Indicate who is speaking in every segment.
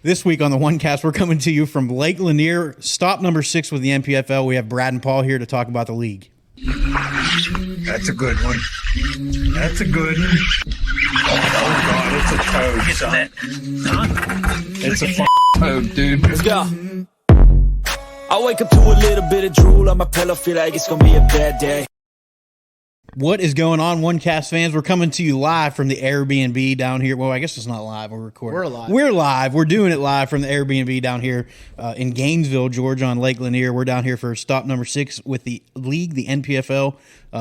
Speaker 1: This week on the OneCast, we're coming to you from Lake Lanier, stop number 6 with the NPFL. We have Brad and Paul here to talk about the league.
Speaker 2: That's a good one. That's a good one. Oh, God, it's a toad, son. It's a toad, dude.
Speaker 3: Let's go. I wake up to a little bit of drool on my pillow, feel like it's going to be a bad day.
Speaker 1: What is going on, OneCast fans? We're coming to you live from the Airbnb down here. Well, I guess it's not live. We're recording. We're live. We're doing it live from the Airbnb down here in Gainesville, Georgia, on Lake Lanier. We're down here for stop number 6 with the league, the NPFL,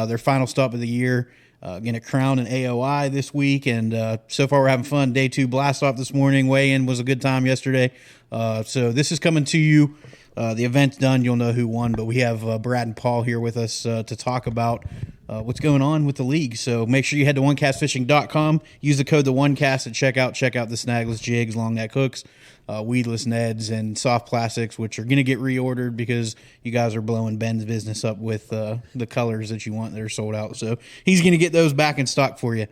Speaker 1: their final stop of the year. Going to crown an AOI this week, and so far we're having fun. Day 2 blast off this morning. Weigh-in was a good time yesterday. So this is coming to you. The event's done. You'll know who won, but we have Brad and Paul here with us to talk about what's going on with the league. So make sure you head to OneCastFishing.com. Use the code TheOneCast at checkout. Check out the snagless jigs, long neck hooks, weedless neds, and soft plastics, which are going to get reordered because you guys are blowing Ben's business up with the colors that you want that are sold out. So he's going to get those back in stock for you.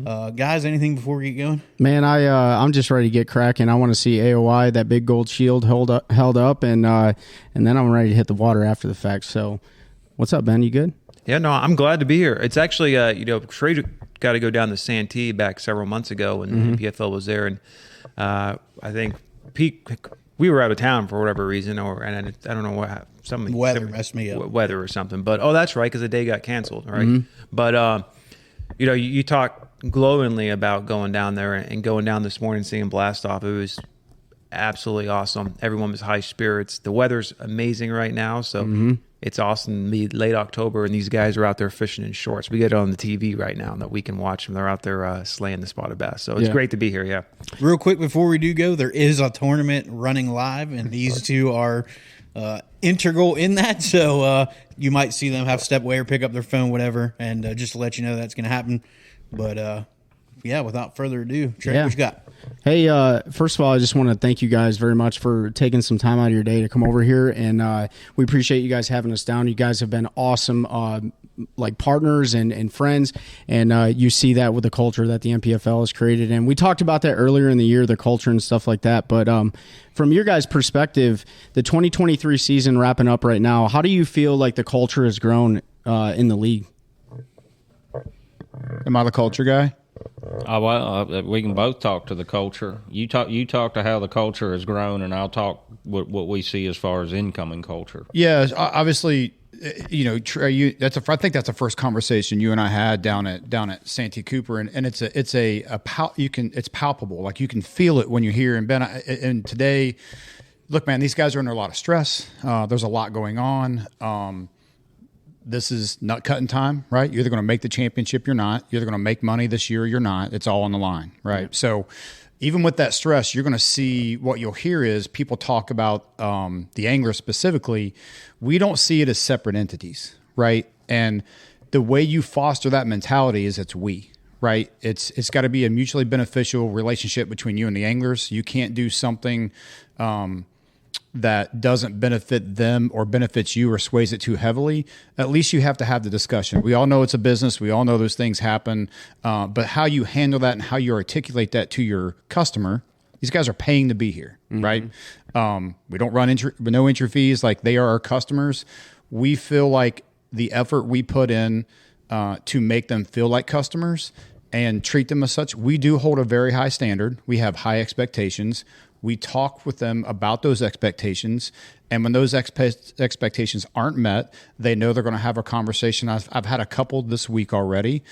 Speaker 1: Guys, anything before we get going?
Speaker 4: Man, I'm just ready to get cracking. I want to see AOI, that big gold shield held up, and then I'm ready to hit the water after the fact. So what's up, Ben? You good?
Speaker 5: Yeah, no, I'm glad to be here. It's actually, Trey got to go down to Santee back several months ago when the PFL was there, and I think Pete, we were out of town for whatever reason, and I don't know what something
Speaker 1: weather messed me up,
Speaker 5: weather or something. But that's right, because the day got canceled, right? But you talk glowingly about going down there and going down this morning, seeing blast off. It was absolutely awesome. Everyone was high spirits. The weather's amazing right now, so. It's awesome to be late October, and these guys are out there fishing in shorts. We get it on the TV right now that we can watch them. They're out there slaying the spotted bass. So it's great to be here, yeah.
Speaker 1: Real quick before we do go, there is a tournament running live, and these two are integral in that. So you might see them have step away or pick up their phone, whatever, and just to let you know that's going to happen. But, without further ado, Trey, what you got?
Speaker 4: Hey, first of all, I just want to thank you guys very much for taking some time out of your day to come over here, and we appreciate you guys having us down. You guys have been awesome, like partners and friends, and you see that with the culture that the NPFL has created. And we talked about that earlier in the year, the culture and stuff like that. But from your guys' perspective, the 2023 season wrapping up right now, how do you feel like the culture has grown in the league?
Speaker 6: Am I the culture guy?
Speaker 7: We can both talk to the culture. You talk to how the culture has grown, and I'll talk what we see as far as incoming culture.
Speaker 6: Yeah, obviously, Trey, I think that's the first conversation you and I had down at Santee Cooper, and it's palpable. Like you can feel it when you're here. And Ben, and today, look, man, these guys are under a lot of stress. There's a lot going on. This is nut cutting time, right? You're either going to make the championship, you're not. You're either going to make money this year, or you're not. It's all on the line, right? Yeah. So even with that stress, you're going to see what you'll hear is people talk about the anglers specifically. We don't see it as separate entities, right? And the way you foster that mentality is it's we, right? It's got to be a mutually beneficial relationship between you and the anglers. You can't do something that doesn't benefit them or benefits you or sways it too heavily. At least you have to have the discussion. We all know it's a business. We all know those things happen. But how you handle that and how you articulate that to your customer, these guys are paying to be here, right? We don't run no entry fees. Like, they are our customers. We feel like the effort we put in to make them feel like customers and treat them as such, we do hold a very high standard. We have high expectations. We talk with them about those expectations, and when those expectations aren't met, they know they're going to have a conversation. I've had a couple this week already,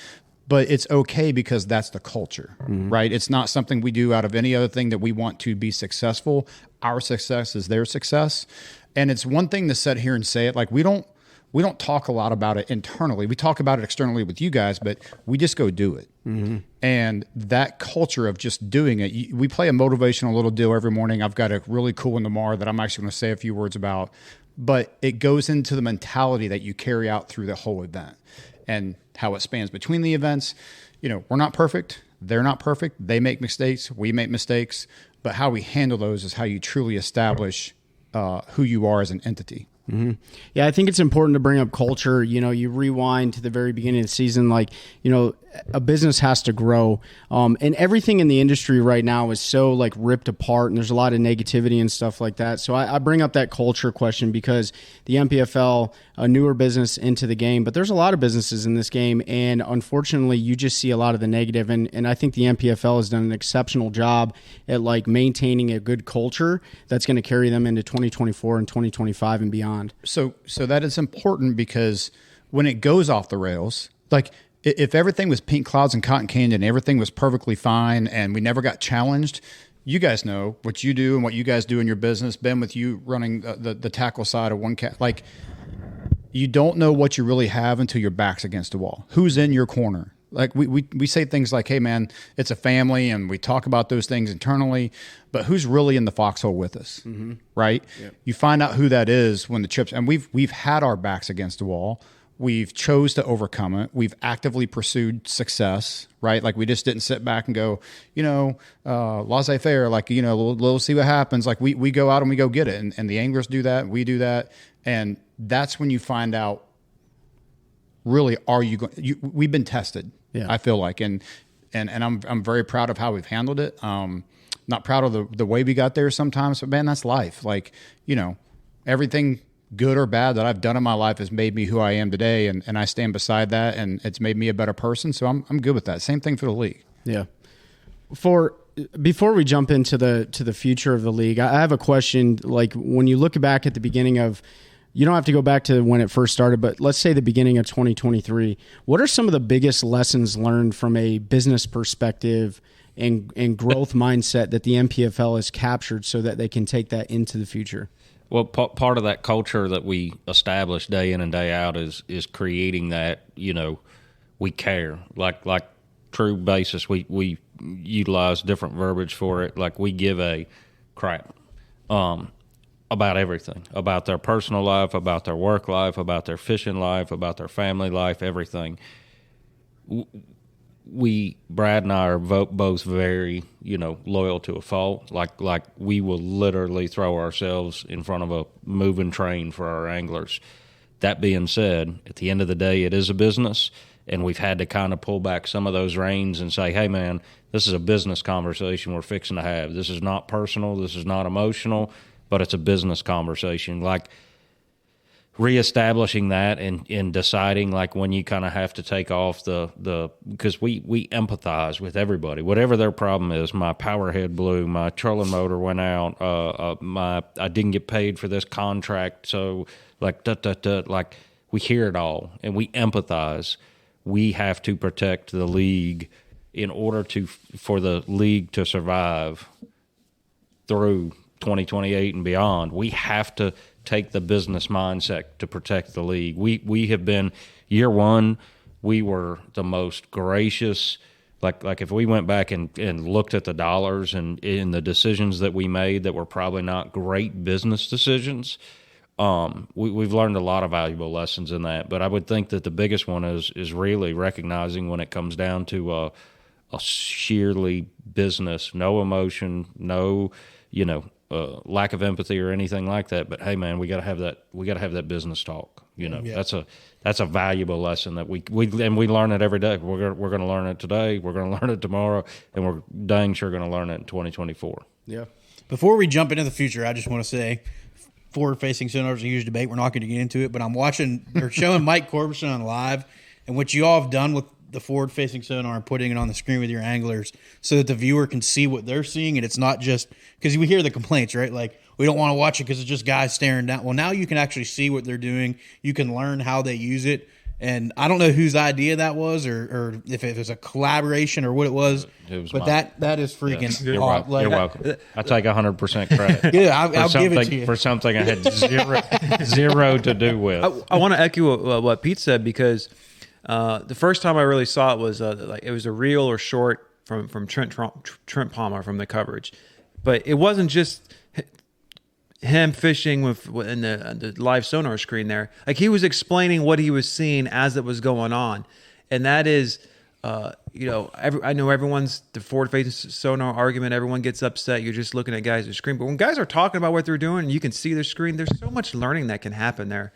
Speaker 6: but it's okay because that's the culture, right? It's not something we do out of any other thing that we want to be successful. Our success is their success, and it's one thing to sit here and say it. Like, we don't talk a lot about it internally. We talk about it externally with you guys, but we just go do it. And that culture of just doing it, we play a motivational little deal every morning. I've got a really cool one tomorrow that I'm actually going to say a few words about, but it goes into the mentality that you carry out through the whole event and how it spans between the events. We're not perfect. They're not perfect. They make mistakes. We make mistakes. But how we handle those is how you truly establish who you are as an entity.
Speaker 4: Yeah, I think it's important to bring up culture. You rewind to the very beginning of the season, like, a business has to grow. And everything in the industry right now is so like ripped apart, and there's a lot of negativity and stuff like that. So I bring up that culture question because the MPFL, a newer business into the game, but there's a lot of businesses in this game, and unfortunately you just see a lot of the negative. And I think the MPFL has done an exceptional job at like maintaining a good culture that's going to carry them into 2024 and 2025 and beyond.
Speaker 6: So that is important, because when it goes off the rails, like if everything was pink clouds and cotton candy and everything was perfectly fine and we never got challenged, you guys know what you do and what you guys do in your business. Ben, with you running the tackle side of OneCast, like you don't know what you really have until your back's against the wall. Who's in your corner? Like we say things like, hey man, it's a family, and we talk about those things internally, but who's really in the foxhole with us, right? Yep. You find out who that is when the chips, and we've had our backs against the wall. We've chose to overcome it. We've actively pursued success, right? Like we just didn't sit back and go, laissez-faire, like, we'll see what happens. Like we go out and we go get it. And the anglers do that. We do that. And that's when you find out, really, are you going, we've been tested, I feel like. And I'm very proud of how we've handled it. Not proud of the way we got there sometimes, but man, that's life. Like, everything good or bad that I've done in my life has made me who I am today, and I stand beside that, and it's made me a better person. So I'm good with that. Same thing for the league. Yeah.
Speaker 4: Before we jump into the future of the league, I have a question. Like when you look back at the beginning of, you don't have to go back to when it first started, but let's say the beginning of 2023, what are some of the biggest lessons learned from a business perspective and growth mindset that the MPFL has captured so that they can take that into the future?
Speaker 7: Well, part of that culture that we establish day in and day out is creating that, we care. Like true basis, we utilize different verbiage for it. Like we give a crap about everything, about their personal life, about their work life, about their fishing life, about their family life, everything. Brad and I are both very, loyal to a fault. Like we will literally throw ourselves in front of a moving train for our anglers. That being said, at the end of the day, it is a business, and we've had to kind of pull back some of those reins and say, hey man, this is a business conversation we're fixing to have. This is not personal. This is not emotional, but it's a business conversation. Like, reestablishing that and deciding like when you kind of have to take off because we empathize with everybody, whatever their problem is. My power head blew, my trolling motor went out, I didn't get paid for this contract. So like, like we hear it all and we empathize. We have to protect the league in order for the league to survive through 2028 and beyond. We have to take the business mindset to protect the league. We have been, year one, we were the most gracious. Like if we went back and looked at the dollars and in the decisions that we made that were probably not great business decisions, we've learned a lot of valuable lessons in that. But I would think that the biggest one is really recognizing when it comes down to a sheerly business, no emotion, no, lack of empathy or anything like that. But hey, man, we got to have that. We got to have that business talk. That's a valuable lesson that we learn it every day. We're going to learn it today. We're going to learn it tomorrow, and we're dang sure going to learn it in 2024.
Speaker 1: Yeah. Before we jump into the future, I just want to say, forward-facing sonar is a huge debate. We're not going to get into it, but I'm watching. They're showing Mike Corbison on live, and what you all have done with the forward-facing sonar and putting it on the screen with your anglers so that the viewer can see what they're seeing, and it's not just because we hear the complaints, right? Like, we don't want to watch it because it's just guys staring down. Well, now you can actually see what they're doing. You can learn how they use it, and I don't know whose idea that was or if it was a collaboration or what it was. It was but mine. That is freaking
Speaker 7: You're welcome. You're welcome. I take 100% credit.
Speaker 1: Yeah, I'll give it to you.
Speaker 7: For something I had zero to do with.
Speaker 5: I want to echo what Pete said because the first time I really saw it was like it was a reel or short from Trent Palmer from the coverage, but it wasn't just him fishing in the live sonar screen there. Like he was explaining what he was seeing as it was going on, and that is, I know everyone's the forward-facing sonar argument. Everyone gets upset. You're just looking at guys' on the screen, but when guys are talking about what they're doing, and you can see their screen. There's so much learning that can happen there.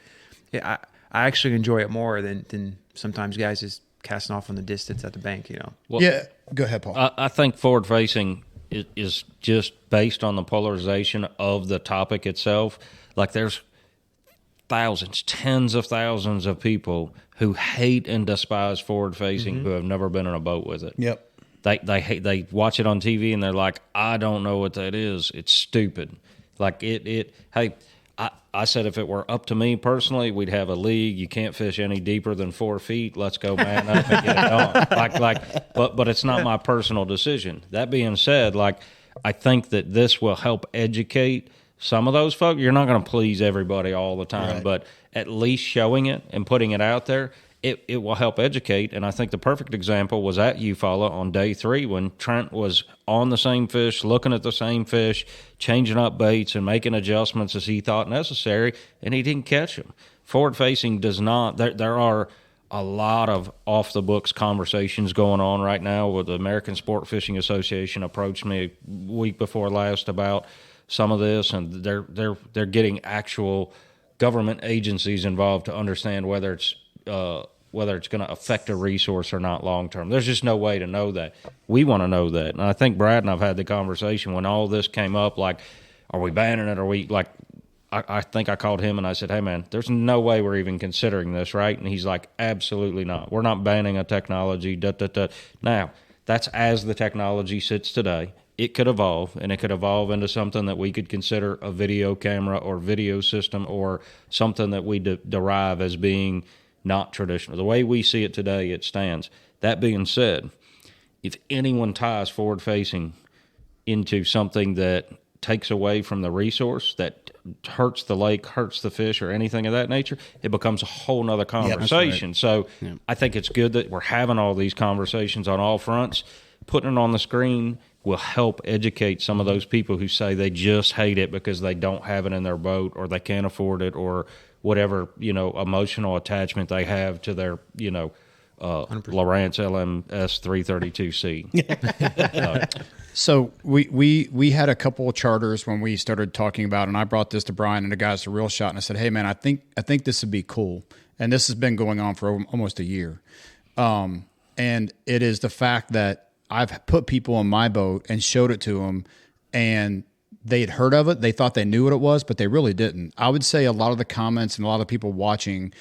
Speaker 5: I actually enjoy it more than sometimes guys just casting off in the distance at the bank,
Speaker 7: Well,
Speaker 6: Yeah, go ahead, Paul.
Speaker 7: I think forward facing is just based on the polarization of the topic itself. Like there's thousands, tens of thousands of people who hate and despise forward facing who have never been in a boat with it.
Speaker 1: Yep.
Speaker 7: They watch it on TV and they're like, I don't know what that is. It's stupid. Like hey, I said if it were up to me personally, we'd have a league. You can't fish any deeper than 4 feet. Let's go man up and get it on. But it's not my personal decision. That being said, I think that this will help educate some of those folks. You're not going to please everybody all the time,
Speaker 1: Right.
Speaker 7: but at least showing it and putting it out there, it will help educate. And I think the perfect example was at Eufaula on day 3 when Trent was on the same fish, looking at the same fish, changing up baits and making adjustments as he thought necessary, and he didn't catch them. Forward facing does not. There are a lot of off the books conversations going on right now. With the American Sport Fishing Association approached me a week before last about some of this, and they're getting actual government agencies involved to understand whether it's going to affect a resource or not long term. There's just no way to know that. We want to know that, and I think Brad and I've had the conversation when all this came up. Like, are we banning it? Are we like? I think I called him and I said, hey, man, there's no way we're even considering this, right? And he's like, absolutely not. We're not banning a technology, Now, that's as the technology sits today. It could evolve, and it could evolve into something that we could consider a video camera or video system or something that we derive as being not traditional. The way we see it today, it stands. That being said, if anyone ties forward-facing into something that takes away from the resource, that hurts the lake, hurts the fish, or anything of that nature, it becomes a whole nother conversation. Right. So I think it's good that we're having all these conversations on all fronts. Putting it on the screen will help educate some of those people who say they just hate it because they don't have it in their boat or they can't afford it or whatever, emotional attachment they have to their, Lowrance LMS 332C.
Speaker 6: So we had a couple of charters when we started talking about, and I brought this to Brian and the guys to Real Shot, and I said, hey man, I think this would be cool. And this has been going on for almost a year. And it is the fact that I've put people on my boat and showed it to them, and they had heard of it. They thought they knew what it was, but they really didn't. I would say a lot of the comments and a lot of the people watching,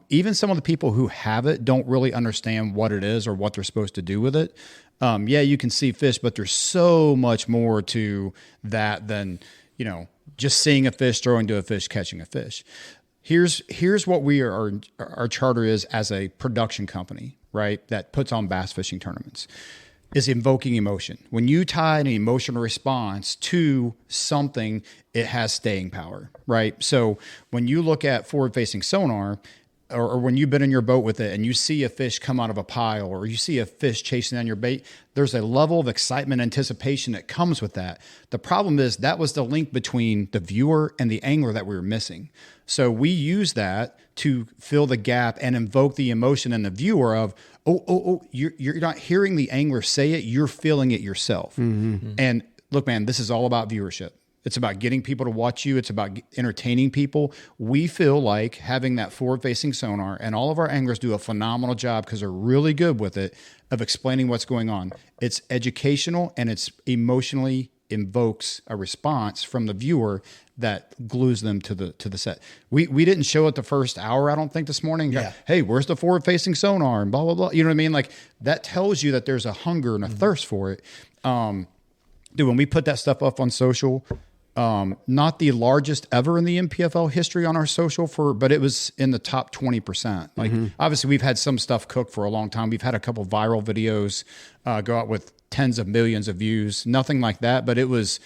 Speaker 6: even some of the people who have it don't really understand what it is or what they're supposed to do with it. Yeah, you can see fish, but there's so much more to that than, just seeing a fish, throwing to a fish, catching a fish. Here's what our charter is as a production company, right? That puts on bass fishing tournaments. Is invoking emotion. When you tie an emotional response to something, it has staying power, right? So when you look at forward-facing sonar, or when you've been in your boat with it and you see a fish come out of a pile or you see a fish chasing down your bait, there's a level of excitement, anticipation that comes with that. The problem is that was the link between the viewer and the angler that we were missing. So we use that to fill the gap and invoke the emotion in the viewer of, you're not hearing the angler say it, you're feeling it yourself. Mm-hmm. And look, man, this is all about viewership. It's about getting people to watch you. It's about entertaining people. We feel like having that forward-facing sonar, and all of our anglers do a phenomenal job because they're really good with it, of explaining what's going on. It's educational, and it's emotionally invokes a response from the viewer that glues them to the set. We didn't show it the first hour, I don't think, this morning. Yeah. Hey, where's the forward-facing sonar and blah, blah, blah. You know what I mean? Like, that tells you that there's a hunger and a thirst for it. Dude, when we put that stuff up on social, not the largest ever in the MPFL history on our social but it was in the top 20%. Like, obviously we've had some stuff cooked for a long time. We've had a couple viral videos go out with tens of millions of views, nothing like that. But it was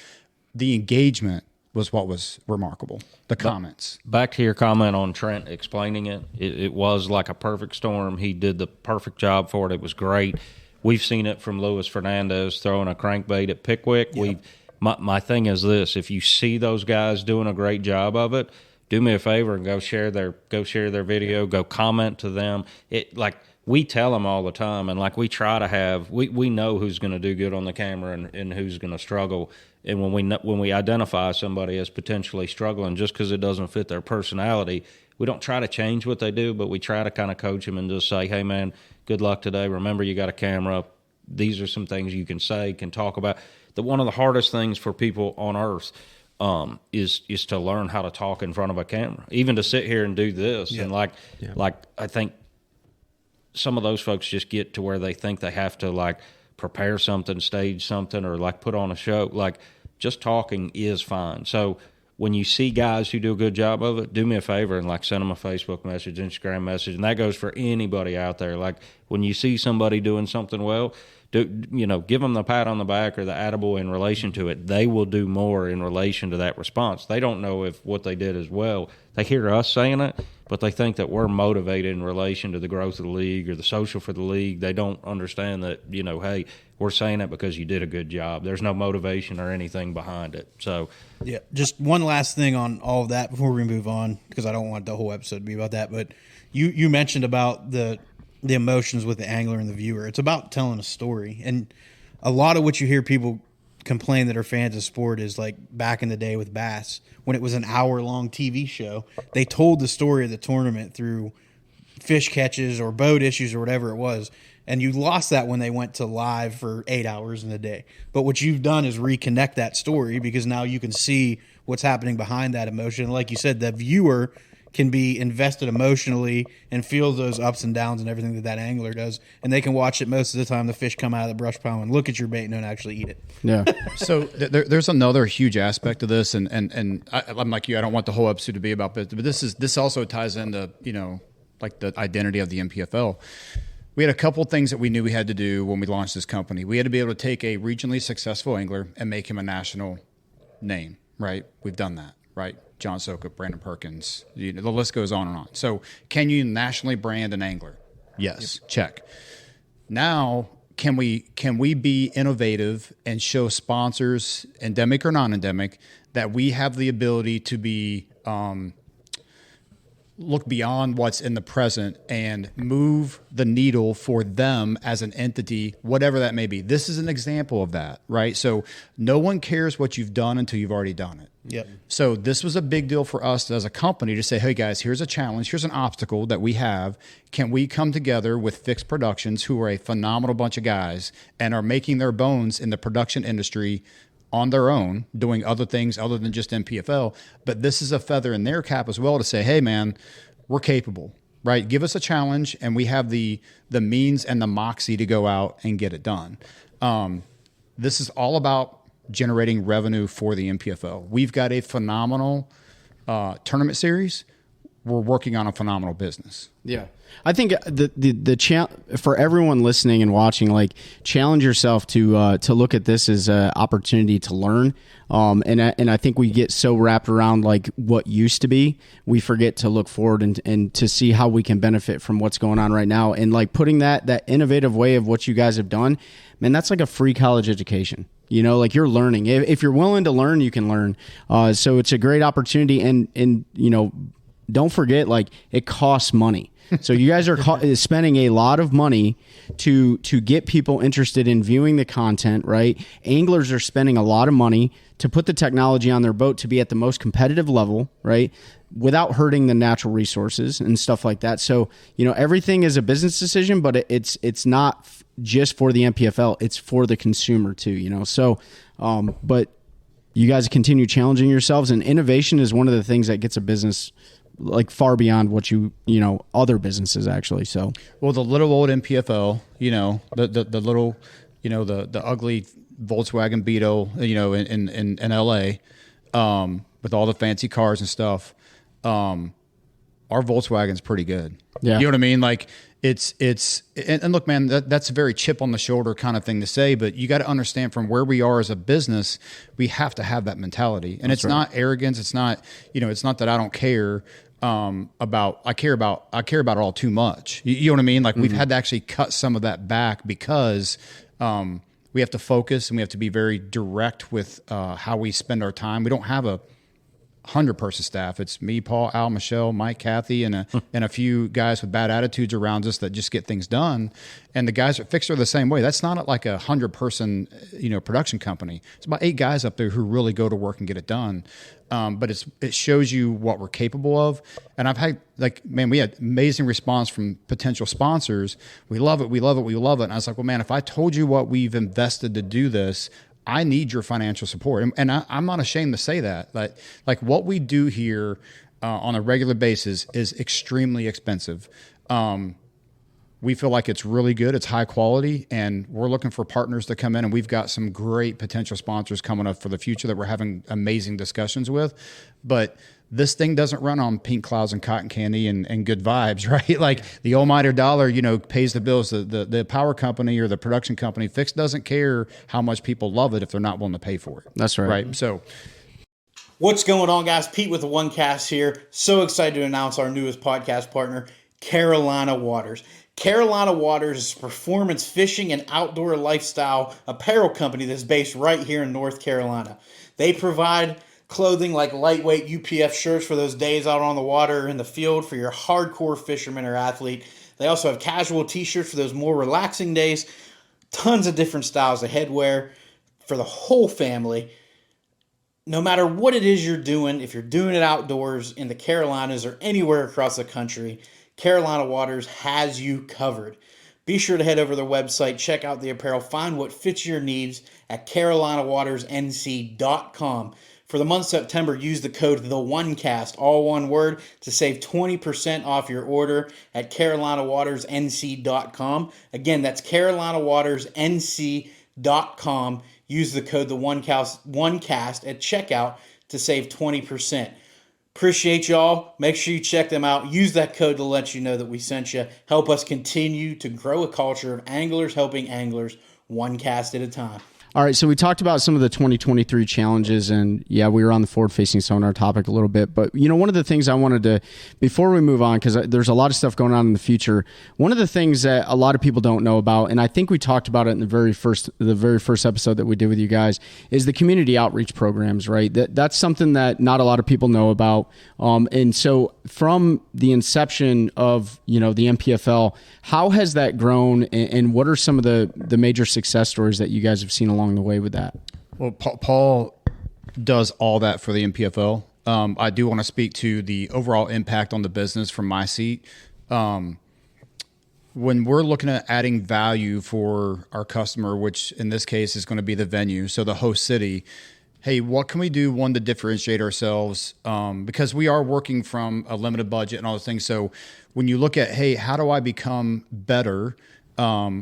Speaker 6: the engagement was what was remarkable. The comments.
Speaker 7: Back to your comment on Trent explaining it. It was like a perfect storm. He did the perfect job for it. It was great. We've seen it from Luis Fernandez throwing a crankbait at Pickwick. Yep. My thing is this: if you see those guys doing a great job of it, do me a favor and go share their video, go comment to them. We tell them all the time, and we try to have we know who's going to do good on the camera and who's going to struggle. And when we identify somebody as potentially struggling just because it doesn't fit their personality, we don't try to change what they do, but we try to kind of coach them and just say, hey, man, good luck today. Remember, you got a camera. These are some things you can say, can talk about. One of the hardest things for people on earth is to learn how to talk in front of a camera, even to sit here and do this. Yeah. And like I think some of those folks just get to where they think they have to like prepare something, stage something, or like put on a show. Like just talking is fine. So when you see guys who do a good job of it, do me a favor and like send them a Facebook message, Instagram message, and that goes for anybody out there. Like when you see somebody doing something well, give them the pat on the back or the attaboy in relation to it. They will do more in relation to that response. They don't know if what they did is well. They hear us saying it, but they think that we're motivated in relation to the growth of the league or the social for the league. They don't understand that, hey, we're saying it because you did a good job. There's no motivation or anything behind it. So,
Speaker 1: yeah, just one last thing on all of that before we move on, because I don't want the whole episode to be about that. But you mentioned about the emotions with the angler and the viewer. It's about telling a story. And a lot of what you hear people complain that are fans of sport is like back in the day with bass, when it was an hour-long TV show, they told the story of the tournament through fish catches or boat issues or whatever it was. And you lost that when they went to live for 8 hours in a day. But what you've done is reconnect that story, because now you can see what's happening behind that emotion. Like you said, the viewer can be invested emotionally and feel those ups and downs and everything that angler does, and they can watch it most of the time. The fish come out of the brush pile and look at your bait and don't actually eat it.
Speaker 4: Yeah.
Speaker 6: So there's another huge aspect of this, and I'm like you. I don't want the whole episode to be about this, but this also ties into like the identity of the MPFL. We had a couple things that we knew we had to do when we launched this company. We had to be able to take a regionally successful angler and make him a national name. Right? We've done that. Right? John Sokup, Brandon Perkins, the list goes on and on. So can you nationally brand an angler? Yes. Yep. Check. Now, can we be innovative and show sponsors, endemic or non-endemic, that we have the ability to be look beyond what's in the present and move the needle for them as an entity, whatever that may be. This is an example of that, right? So no one cares what you've done until you've already done it.
Speaker 1: Yep.
Speaker 6: So this was a big deal for us as a company to say, hey guys, here's a challenge, here's an obstacle that we have. Can we come together with Fixed Productions, who are a phenomenal bunch of guys and are making their bones in the production industry on their own, doing other things other than just MPFL, but this is a feather in their cap as well to say, hey man, we're capable, right? Give us a challenge and we have the means and the moxie to go out and get it done. This is all about generating revenue for the MPFL. We've got a phenomenal tournament series. We're working on a phenomenal business.
Speaker 4: Yeah. I think the for everyone listening and watching, like, challenge yourself to look at this as an opportunity to learn. And I think we get so wrapped around like what used to be, we forget to look forward and to see how we can benefit from what's going on right now. And like putting that innovative way of what you guys have done, man, that's like a free college education. Like you're learning. If you're willing to learn, you can learn. So it's a great opportunity. And don't forget, like, it costs money. So you guys are spending a lot of money to get people interested in viewing the content, right? Anglers are spending a lot of money to put the technology on their boat to be at the most competitive level, right? Without hurting the natural resources and stuff like that. So, everything is a business decision, but it's not just for the MPFL. It's for the consumer too, So, but you guys continue challenging yourselves, and innovation is one of the things that gets a business like far beyond what other businesses actually. So,
Speaker 6: well, the little old MPFL, the little, the ugly Volkswagen Beetle, in LA, with all the fancy cars and stuff. Our Volkswagen's pretty good.
Speaker 4: Yeah.
Speaker 6: You know what I mean? Like and look, man, that's a very chip on the shoulder kind of thing to say, but you got to understand from where we are as a business, we have to have that mentality. And it's not arrogance. It's not, it's not that I don't care. I care about it all too much. You know what I mean? Like we've had to actually cut some of that back because, we have to focus and we have to be very direct with, how we spend our time. We don't have 100-person staff. It's me, Paul, Al, Michelle, Mike, Kathy, and a few guys with bad attitudes around us that just get things done. And the guys at Fixer are the same way. That's not like a 100-person, production company. It's about 8 guys up there who really go to work and get it done. But it shows you what we're capable of. And I've had we had amazing response from potential sponsors. We love it. We love it. We love it. And I was like, well, man, if I told you what we've invested to do this, I need your financial support. And I'm not ashamed to say that. Like what we do here on a regular basis is extremely expensive. We feel like it's really good. It's high quality, and we're looking for partners to come in, and we've got some great potential sponsors coming up for the future that we're having amazing discussions with. But this thing doesn't run on pink clouds and cotton candy and good vibes, right? Like the almighty dollar, pays the bills. The power company or the production company, Fix doesn't care how much people love it if they're not willing to pay for it.
Speaker 4: That's right.
Speaker 6: Right. So
Speaker 1: what's going on, guys? Pete with the OneCast here. So excited to announce our newest podcast partner, Carolina Waters. Carolina Waters is a performance fishing and outdoor lifestyle apparel company that's based right here in North Carolina. They provide clothing like lightweight UPF shirts for those days out on the water or in the field for your hardcore fisherman or athlete. They also have casual t-shirts for those more relaxing days. Tons of different styles of headwear for the whole family. No matter what it is you're doing, if you're doing it outdoors in the Carolinas or anywhere across the country, Carolina Waters has you covered. Be sure to head over to their website, check out the apparel, find what fits your needs at carolinawatersnc.com. For the month of September, use the code TheOneCast, all one word, to save 20% off your order at carolinawatersnc.com. Again, that's carolinawatersnc.com. Use the code TheOneCast at checkout to save 20%. Appreciate y'all. Make sure you check them out. Use that code to let you know that we sent you. Help us continue to grow a culture of anglers helping anglers, one cast at a time.
Speaker 4: All right, so we talked about some of the 2023 challenges, and yeah, we were on the forward-facing sonar topic a little bit. But one of the things I wanted to, before we move on, because there's a lot of stuff going on in the future. One of the things that a lot of people don't know about, and I think we talked about it in the very first episode that we did with you guys, is the community outreach programs. Right, that's something that not a lot of people know about. And so, from the inception of the NPFL, how has that grown, and what are some of the major success stories that you guys have seen along the way with that?
Speaker 6: Well, Paul does all that for the NPFL. I do want to speak to the overall impact on the business from my seat. When we're looking at adding value for our customer, which in this case is going to be the venue, so the host city, hey, what can we do, one, to differentiate ourselves? Because we are working from a limited budget and all those things. So when you look at, hey, how do I become better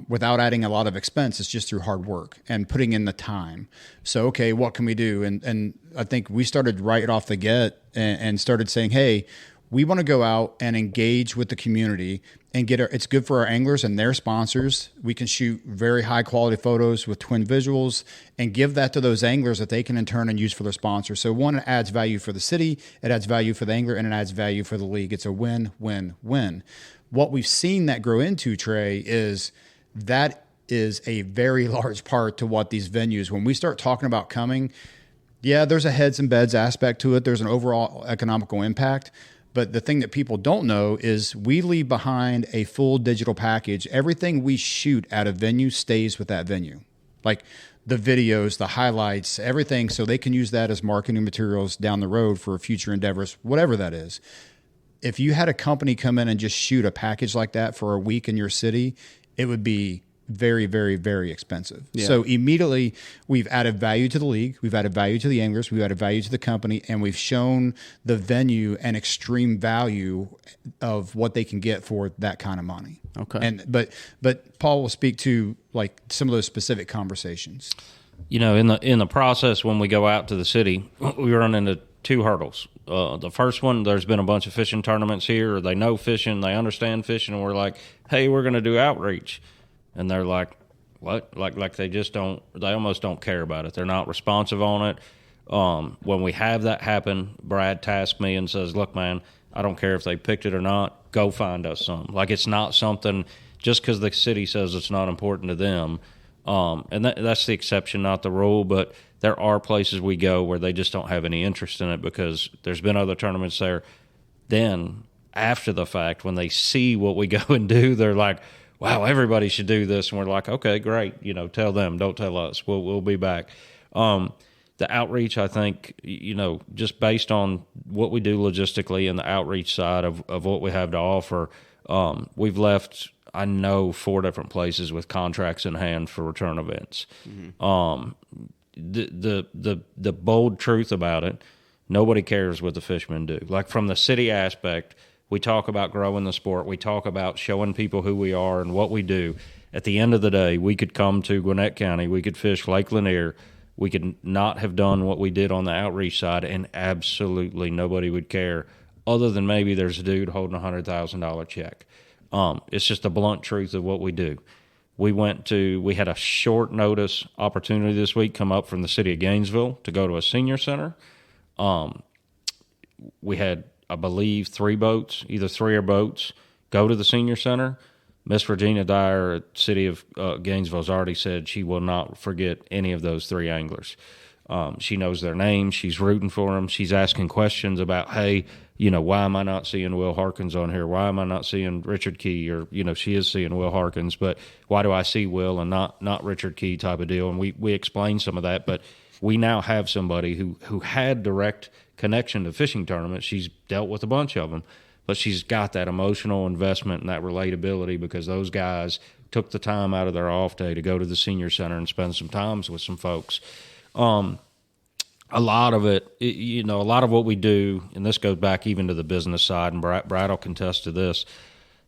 Speaker 6: without adding a lot of expense? It's just through hard work and putting in the time. So, okay, what can we do? And I think we started right off the get and started saying, hey, we want to go out and engage with the community and it's good for our anglers and their sponsors. We can shoot very high quality photos with twin visuals and give that to those anglers that they can in turn and use for their sponsors. So one, it adds value for the city, it adds value for the angler, and it adds value for the league. It's a win-win-win. What we've seen that grow into, Trey, is that is a very large part to what these venues, when we start talking about coming, yeah, there's a heads and beds aspect to it. There's an overall economical impact. But the thing that people don't know is we leave behind a full digital package. Everything we shoot at a venue stays with that venue. Like the videos, the highlights, everything, so they can use that as marketing materials down the road for future endeavors, whatever that is. If you had a company come in and just shoot a package like that for a week in your city, it would be very, very, very expensive. Yeah. So immediately we've added value to the league, we've added value to the anglers, we've added value to the company, and we've shown the venue an extreme value of what they can get for that kind of money.
Speaker 4: Okay.
Speaker 6: But Paul will speak to like some of those specific conversations.
Speaker 7: In the process, when we go out to the city, we run into two hurdles. The first one, there's been a bunch of fishing tournaments here, or they know fishing, they understand fishing, and we're like, hey, we're going to do outreach. And they're like, what? Like they just don't, they almost don't care about it. They're not responsive on it. When we have that happen, Brad tasks me and says, look, man, I don't care if they picked it or not. Go find us some. Like it's not something, just because the city says it's not important to them. And that's the exception, not the rule. But There are places we go where they just don't have any interest in it because there's been other tournaments there. Then after the fact, when they see what we go and do, they're like, wow, everybody should do this. And we're like, okay, great. You know, tell them, don't tell us. We'll be back. The outreach, I think, you know, just based on what we do logistically and the outreach side of what we have to offer, we've left, I know, 4 different places with contracts in hand for return events. The bold truth about it, nobody cares what the fishermen do. Like from the city aspect, we talk about growing the sport. We talk about showing people who we are and what we do. At the end of the day, we could come to Gwinnett County. We could fish Lake Lanier. We could not have done what we did on the outreach side, and absolutely nobody would care other than maybe there's a dude holding a $100,000 check. It's just the blunt truth of what we do. We had a short notice opportunity this week come up from the city of Gainesville to go to a senior center. We had, I believe, 3 boats, either 3 or boats, go to the senior center. Miss Regina Dyer at City of Gainesville has already said she will not forget any of those 3 anglers. She knows their names. She's rooting for them. She's asking questions about, hey, you know, why am I not seeing Will Harkins on here? Why am I not seeing Richard Key? Or, you know, she is seeing Will Harkins, but why do I see Will and not Richard Key type of deal? And we explained some of that, but we now have somebody who had direct connection to fishing tournaments. She's dealt with a bunch of them, but she's got that emotional investment and that relatability because those guys took the time out of their off day to go to the senior center and spend some times with some folks. A lot of it, you know, a lot of what we do, and this goes back even to the business side, and Brad will contest to this,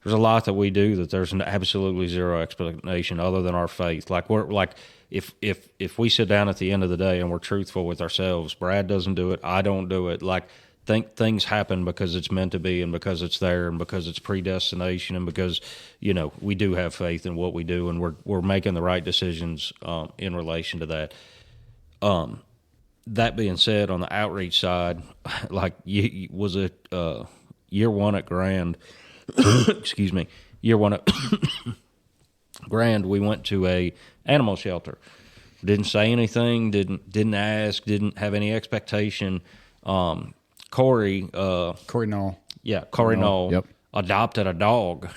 Speaker 7: there's a lot that we do that there's absolutely zero explanation other than our faith. Like if we sit down at the end of the day and we're truthful with ourselves, Brad doesn't do it, I don't do it. Like things happen because it's meant to be and because it's there and because it's predestination and because, you know, we do have faith in what we do and we're making the right decisions in relation to that. That being said, on the outreach side, like was it year 1 at Grand? Excuse me, year 1 at Grand. We went to a animal shelter. Didn't say anything. Didn't ask. Didn't have any expectation. Corey
Speaker 6: Knoll. Yeah,
Speaker 7: Corey Knoll.
Speaker 6: Yep.
Speaker 7: Adopted a dog.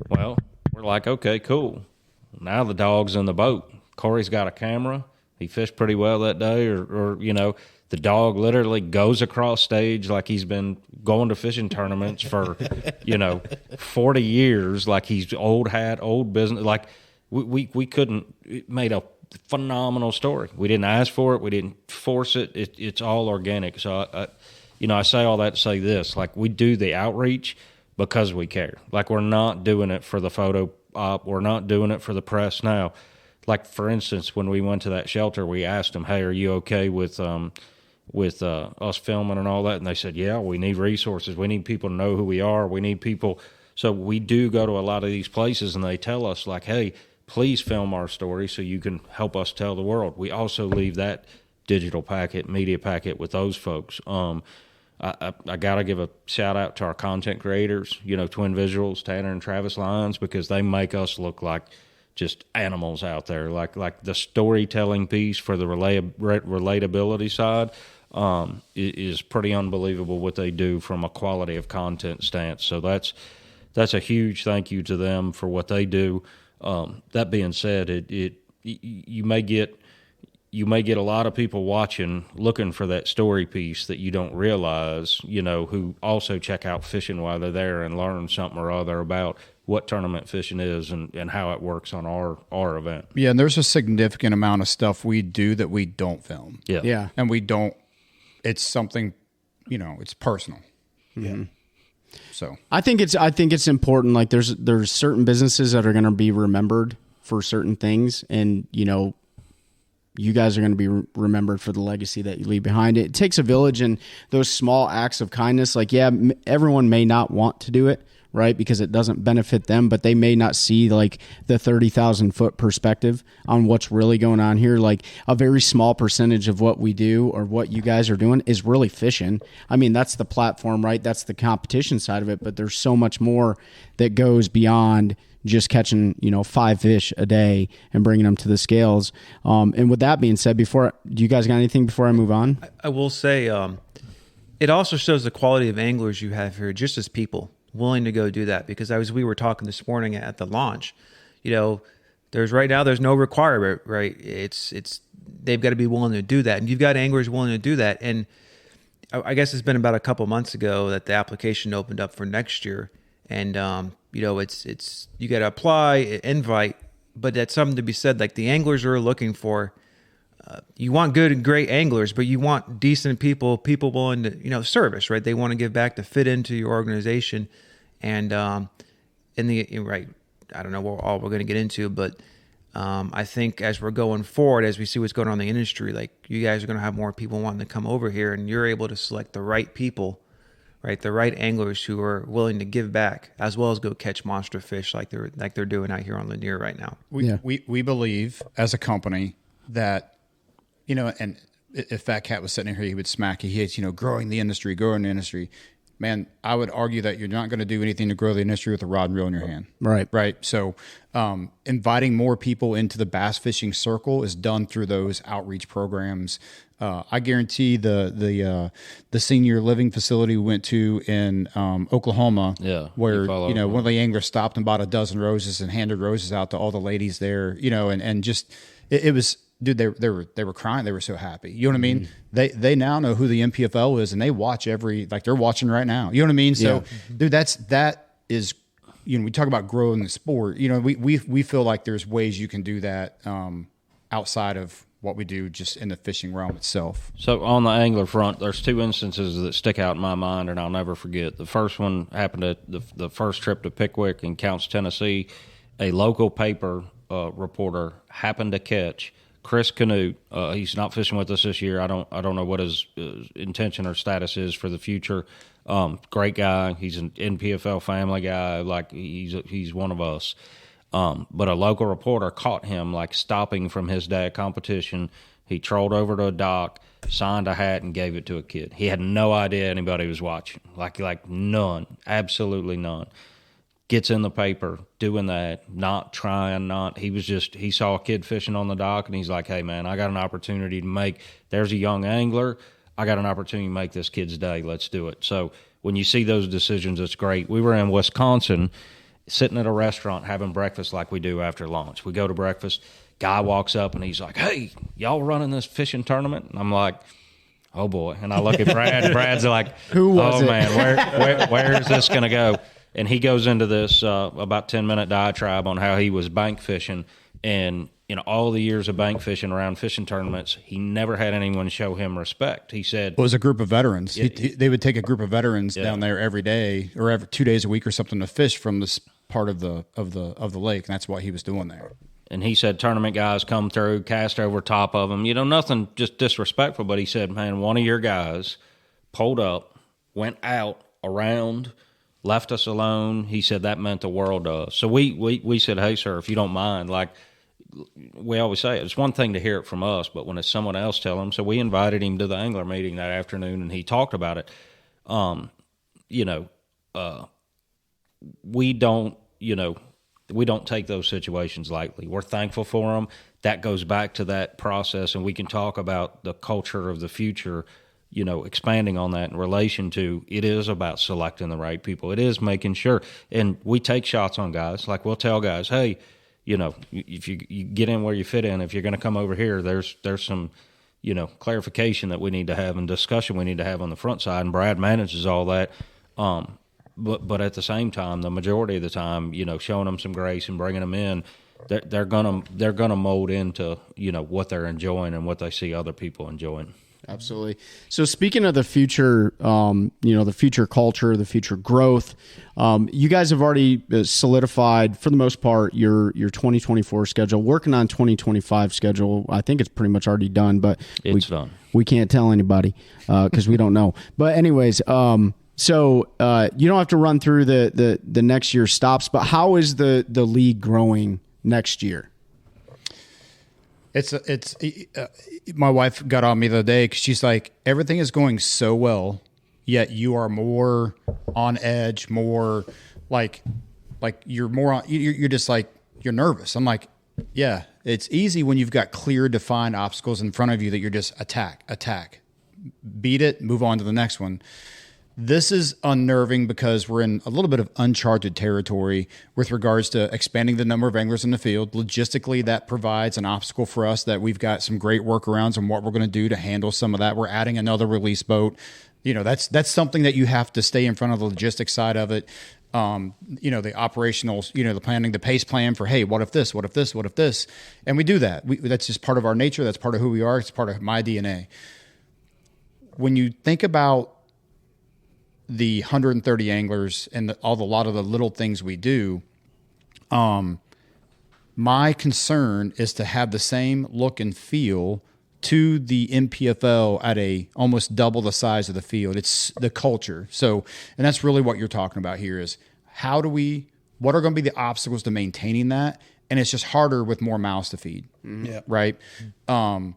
Speaker 7: Well, we're like, okay, cool. Now the dog's in the boat. Corey's got a camera. He fished pretty well that day, or you know, the dog literally goes across stage like he's been going to fishing tournaments for, you know, 40 years, like he's old hat, old business. Like we couldn't, it made a phenomenal story. We didn't ask for it. We didn't force it. It's all organic. So, I say all that to say this, like we do the outreach because we care. Like we're not doing it for the photo op. We're not doing it for the press now. Like, for instance, when we went to that shelter, we asked them, hey, are you okay with us filming and all that? And they said, yeah, we need resources. We need people to know who we are. We need people. So we do go to a lot of these places, and they tell us, like, hey, please film our story so you can help us tell the world. We also leave that digital packet, media packet with those folks. I got to give a shout-out to our content creators, you know, Twin Visuals, Tanner and Travis Lyons, because they make us look like just animals out there, like the storytelling piece for the relatability side is pretty unbelievable what they do from a quality of content stance. So that's a huge thank you to them for what they do. That being said, you may get a lot of people watching looking for that story piece that you don't realize, you know, who also check out fishing while they're there and learn something or other about what tournament fishing is and how it works on our event.
Speaker 6: Yeah, and there's a significant amount of stuff we do that we don't film.
Speaker 7: Yeah.
Speaker 6: And we don't, it's something, you know, it's personal.
Speaker 1: Yeah.
Speaker 6: So
Speaker 4: I think it's important. Like there's certain businesses that are going to be remembered for certain things, and you know, you guys are going to be remembered for the legacy that you leave behind. It takes a village, and those small acts of kindness. Like, yeah, everyone may not want to do it, right? Because it doesn't benefit them, but they may not see like the 30,000 foot perspective on what's really going on here. Like a very small percentage of what we do or what you guys are doing is really fishing. I mean, that's the platform, right? That's the competition side of it, but there's so much more that goes beyond just catching 5 fish a day and bringing them to the scales. And with that being said, do you guys got anything before I move on?
Speaker 5: I will say, it also shows the quality of anglers you have here, just as people willing to go do that. Because we were talking this morning at the launch, there's no requirement, right? It's they've got to be willing to do that, and you've got anglers willing to do that. And I guess it's been about a couple months ago that the application opened up for next year, and it's you got to apply, invite, but that's something to be said. Like, the anglers are looking for. You want good and great anglers, but you want decent people willing to, service, right? They want to give back to fit into your organization. And, right, I don't know what all we're going to get into, but, I think as we're going forward, as we see what's going on in the industry, like, you guys are going to have more people wanting to come over here, and you're able to select the right people, right? The right anglers who are willing to give back, as well as go catch monster fish like they're doing out here on Lanier right now.
Speaker 6: We believe as a company that, and if Fat Cat was sitting here, he would smack you. He hates, growing the industry. Man, I would argue that you're not going to do anything to grow the industry with a rod and reel in your hand. Right. So inviting more people into the bass fishing circle is done through those outreach programs. I guarantee the senior living facility we went to in Oklahoma, where one of the anglers stopped and bought a dozen roses and handed roses out to all the ladies there, and just it was. Dude, they were crying. They were so happy. You know what I mean? They now know who the MPFL is, and they watch they're watching right now. You know what I mean? So, dude, that is, we talk about growing the sport. We feel like there's ways you can do that outside of what we do just in the fishing realm itself.
Speaker 7: So on the angler front, there's 2 instances that stick out in my mind, and I'll never forget. The first one happened at the first trip to Pickwick in Counce, Tennessee. A local paper reporter happened to catch Chris Canute. He's not fishing with us this year. I don't know what his intention or status is for the future. Great guy. He's an NPFL family guy. Like, he's one of us. But a local reporter caught him stopping from his dad competition. He trolled over to a dock, signed a hat, and gave it to a kid. He had no idea anybody was watching. Like none. Absolutely none. Gets in the paper doing that, not trying, he saw a kid fishing on the dock, and he's like, hey man, I got an opportunity to there's a young angler, I got an opportunity to make this kid's day, let's do it. So when you see those decisions, it's great. We were in Wisconsin sitting at a restaurant having breakfast like we do after lunch. We go to breakfast, guy walks up and he's like, hey, y'all running this fishing tournament? And I'm like, oh boy. And I look at Brad, and Brad's like,
Speaker 4: who was it?
Speaker 7: Man, where is this going to go? And he goes into this about 10-minute diatribe on how he was bank fishing. And in all the years of bank fishing around fishing tournaments, he never had anyone show him respect. He said,
Speaker 6: it was a group of veterans. They would take a group of veterans down there every day or every 2 days a week or something to fish from this part of the lake. And that's what he was doing there.
Speaker 7: And he said tournament guys come through, cast over top of him. Nothing just disrespectful, but he said, man, one of your guys pulled up, went out, around, left us alone. He said that meant the world to us. So we said, hey, sir, if you don't mind, we always say, it's one thing to hear it from us, but when it's someone else telling him. So we invited him to the angler meeting that afternoon, and he talked about it. We don't take those situations lightly. We're thankful for them. That goes back to that process, and we can talk about the culture of the future, expanding on that in relation to, it is about selecting the right people. It is making sure, and we take shots on guys. Like, we'll tell guys, hey, if you get in where you fit in, if you're going to come over here, there's some, clarification that we need to have and discussion we need to have on the front side, and Brad manages all that. But at the same time, the majority of the time, showing them some grace and bringing them in, they're gonna mold into what they're enjoying and what they see other people enjoying.
Speaker 4: Absolutely. So speaking of the future, the future culture, the future growth, you guys have already solidified, for the most part, your 2024 schedule, working on 2025 schedule. I think it's pretty much already done, but
Speaker 7: it's done.
Speaker 4: We can't tell anybody because we don't know. But anyways, so you don't have to run through the next year's stops, but how is the league growing next year?
Speaker 6: It's my wife got on me the other day because she's like, everything is going so well, yet you are more on edge, more like like you're just like, you're nervous. I'm like, yeah, it's easy when you've got clear defined obstacles in front of you that you're just attack, beat it, move on to the next one. This is unnerving because we're in a little bit of uncharted territory with regards to expanding the number of anglers in the field. Logistically, that provides an obstacle for us that we've got some great workarounds on what we're going to do to handle some of that. We're adding another release boat. That's something that you have to stay in front of the logistics side of it. The operational, the planning, the pace plan for, hey, what if this, what if this, what if this? And we do that. That's just part of our nature. That's part of who we are. It's part of my DNA. When you think about the 130 anglers and a lot of the little things we do, my concern is to have the same look and feel to the MPFL at a almost double the size of the field. It's the culture. So, and that's really what you're talking about here is what are going to be the obstacles to maintaining that? And it's just harder with more mouths to feed.
Speaker 1: Yeah.
Speaker 6: Right. And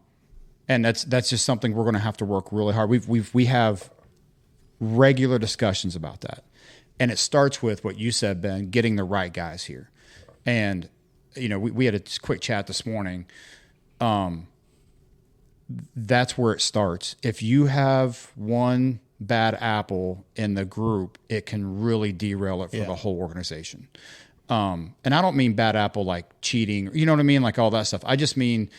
Speaker 6: that's just something we're going to have to work really hard. We have regular discussions about that. And it starts with what you said, Ben, getting the right guys here. And, we had a quick chat this morning. That's where it starts. If you have one bad apple in the group, it can really derail it for the whole organization. And I don't mean bad apple like cheating, you know what I mean? Like all that stuff. I just mean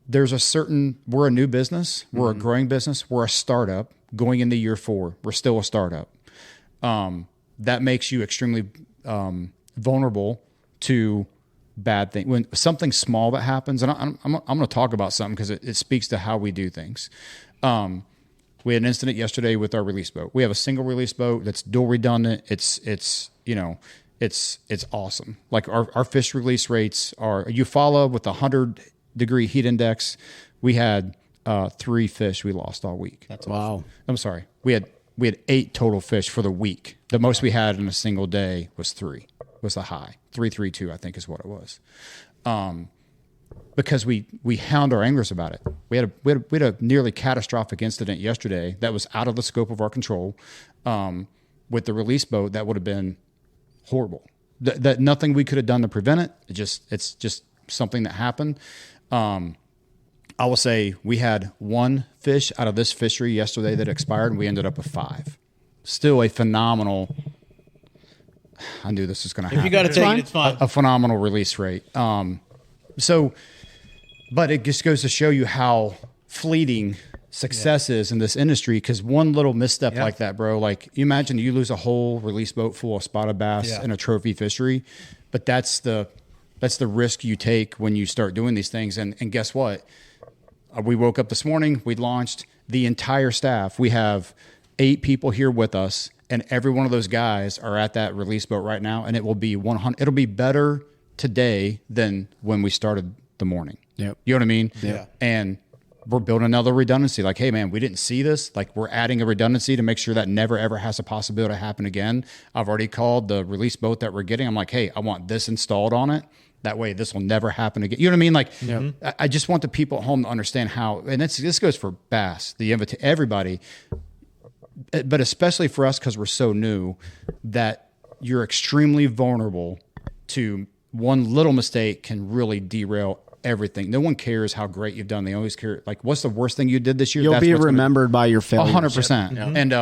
Speaker 6: we're a new business. We're a growing business. We're a startup going into year 4. We're still a startup. That makes you extremely vulnerable to bad thing. When something small that happens, and I'm going to talk about something because it speaks to how we do things. We had an incident yesterday with our release boat. We have a single release boat that's dual redundant. It's awesome. Like our fish release rates are, you follow with a 100-degree heat index. We had 3 fish we lost all week.
Speaker 4: That's wow.
Speaker 6: I'm sorry. We had 8 total fish for the week. The most we had in a single day was 3. Was the high. 332, I think, is what it was. Because we hound our anglers about it. We had a nearly catastrophic incident yesterday that was out of the scope of our control. With the release boat, that would have been horrible. That nothing we could have done to prevent it. It's just something that happened. I will say we had 1 fish out of this fishery yesterday that expired, and we ended up with 5. Still a phenomenal. I knew this was going to happen.
Speaker 1: If you got to take it, it's fine.
Speaker 6: A phenomenal release rate. But it just goes to show you how fleeting success is in this industry. Because one little misstep like that, bro, like you imagine you lose a whole release boat full of spotted bass in a trophy fishery, but that's the risk you take when you start doing these things. And guess what? We woke up this morning. We launched the entire staff. We have 8 people here with us. And every one of those guys are at that release boat right now, and it will be 100. It'll be better today than when we started the morning.
Speaker 4: Yep.
Speaker 6: You know what I mean?
Speaker 4: Yeah.
Speaker 6: And we're building another redundancy. Like, hey man, we didn't see this. Like, we're adding a redundancy to make sure that never ever has a possibility to happen again. I've already called the release boat that we're getting. I'm like, hey, I want this installed on it. That way, this will never happen again. You know what I mean? Like, I just want the people at home to understand how. And this goes for bass, everybody. But especially for us, because we're so new, that you're extremely vulnerable to one little mistake can really derail everything. No one cares how great you've done. They always care, like, what's the worst thing you did this year?
Speaker 4: You'll be remembered by your failures.
Speaker 6: 100%. And,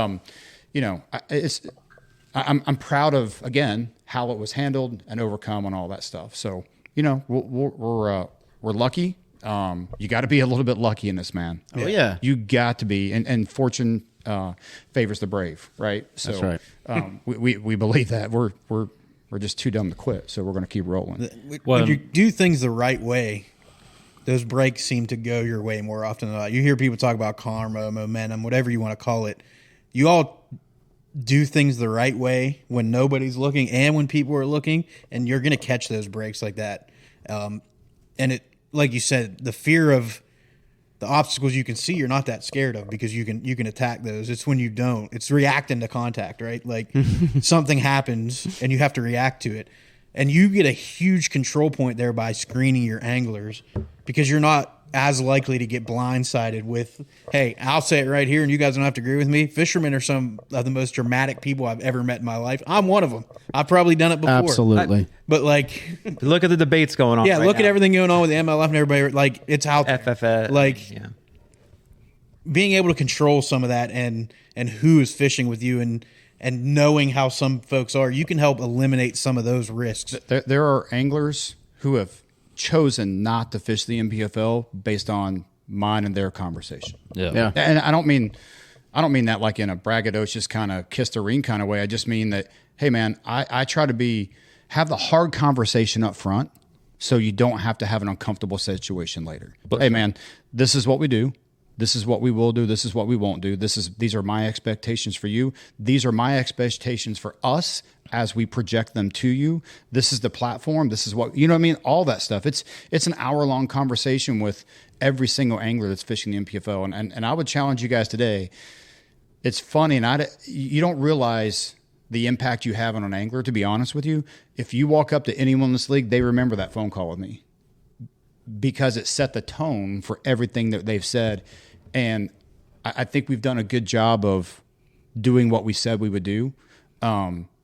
Speaker 6: I'm proud of, again, how it was handled and overcome and all that stuff. So, we're lucky. You got to be a little bit lucky in this, man.
Speaker 4: Oh, yeah.
Speaker 6: You got to be. And fortune favors the brave, right? So
Speaker 4: that's right.
Speaker 6: We believe that we're just too dumb to quit, so we're going to keep rolling.
Speaker 1: When you do things the right way, those breaks seem to go your way more often than not. You hear people talk about karma, momentum, whatever you want to call it. You all do things the right way when nobody's looking and when people are looking, and you're going to catch those breaks like that. And it, like you said, the fear of the obstacles you can see, you're not that scared of because you can attack those. It's when you don't. It's reacting to contact, right? Like something happens and you have to react to it. And you get a huge control point there by screening your anglers because you're not as likely to get blindsided with, hey, I'll say it right here and you guys don't have to agree with me. Fishermen are some of the most dramatic people I've ever met in my life. I'm one of them. I've probably done it before.
Speaker 4: Absolutely.
Speaker 1: But like,
Speaker 5: look at the debates going on.
Speaker 1: Yeah,
Speaker 5: right
Speaker 1: look
Speaker 5: now.
Speaker 1: at everything going on with the MLF and everybody. Like, it's out there.
Speaker 5: FFS.
Speaker 1: Like, being able to control some of that and who is fishing with you and knowing how some folks are, you can help eliminate some of those risks.
Speaker 6: There are anglers who have chosen not to fish the NPFL based on mine and their conversation.
Speaker 4: Yeah.
Speaker 6: And I don't mean that like in a braggadocious kind of kiss the ring kind of way. I just mean that, hey man, I try to have the hard conversation up front so you don't have to have an uncomfortable situation later. But hey man, this is what we do. This is what we will do. This is what we won't do. These are my expectations for you. These are my expectations for us as we project them to you. This is the platform. This is what, you know what I mean? All that stuff. It's an hour-long conversation with every single angler that's fishing the NPFL. And I would challenge you guys today. It's funny, and you don't realize the impact you have on an angler, to be honest with you. If you walk up to anyone in this league, they remember that phone call with me because it set the tone for everything that they've said. And I think we've done a good job of doing what we said we would do.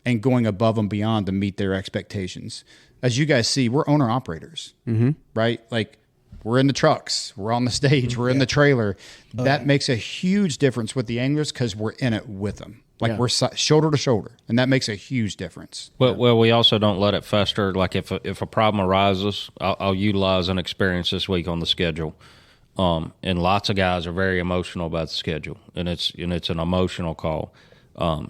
Speaker 6: And going above and beyond to meet their expectations. As you guys see, we're owner-operators, right? Like, we're in the trucks, we're on the stage, we're in the trailer. That makes a huge difference with the anglers because we're in it with them. Like, we're shoulder to shoulder, and that makes a huge difference.
Speaker 7: Well, we also don't let it fester. Like, if a problem arises, I'll utilize an experience this week on the schedule. And lots of guys are very emotional about the schedule, and it's an emotional call.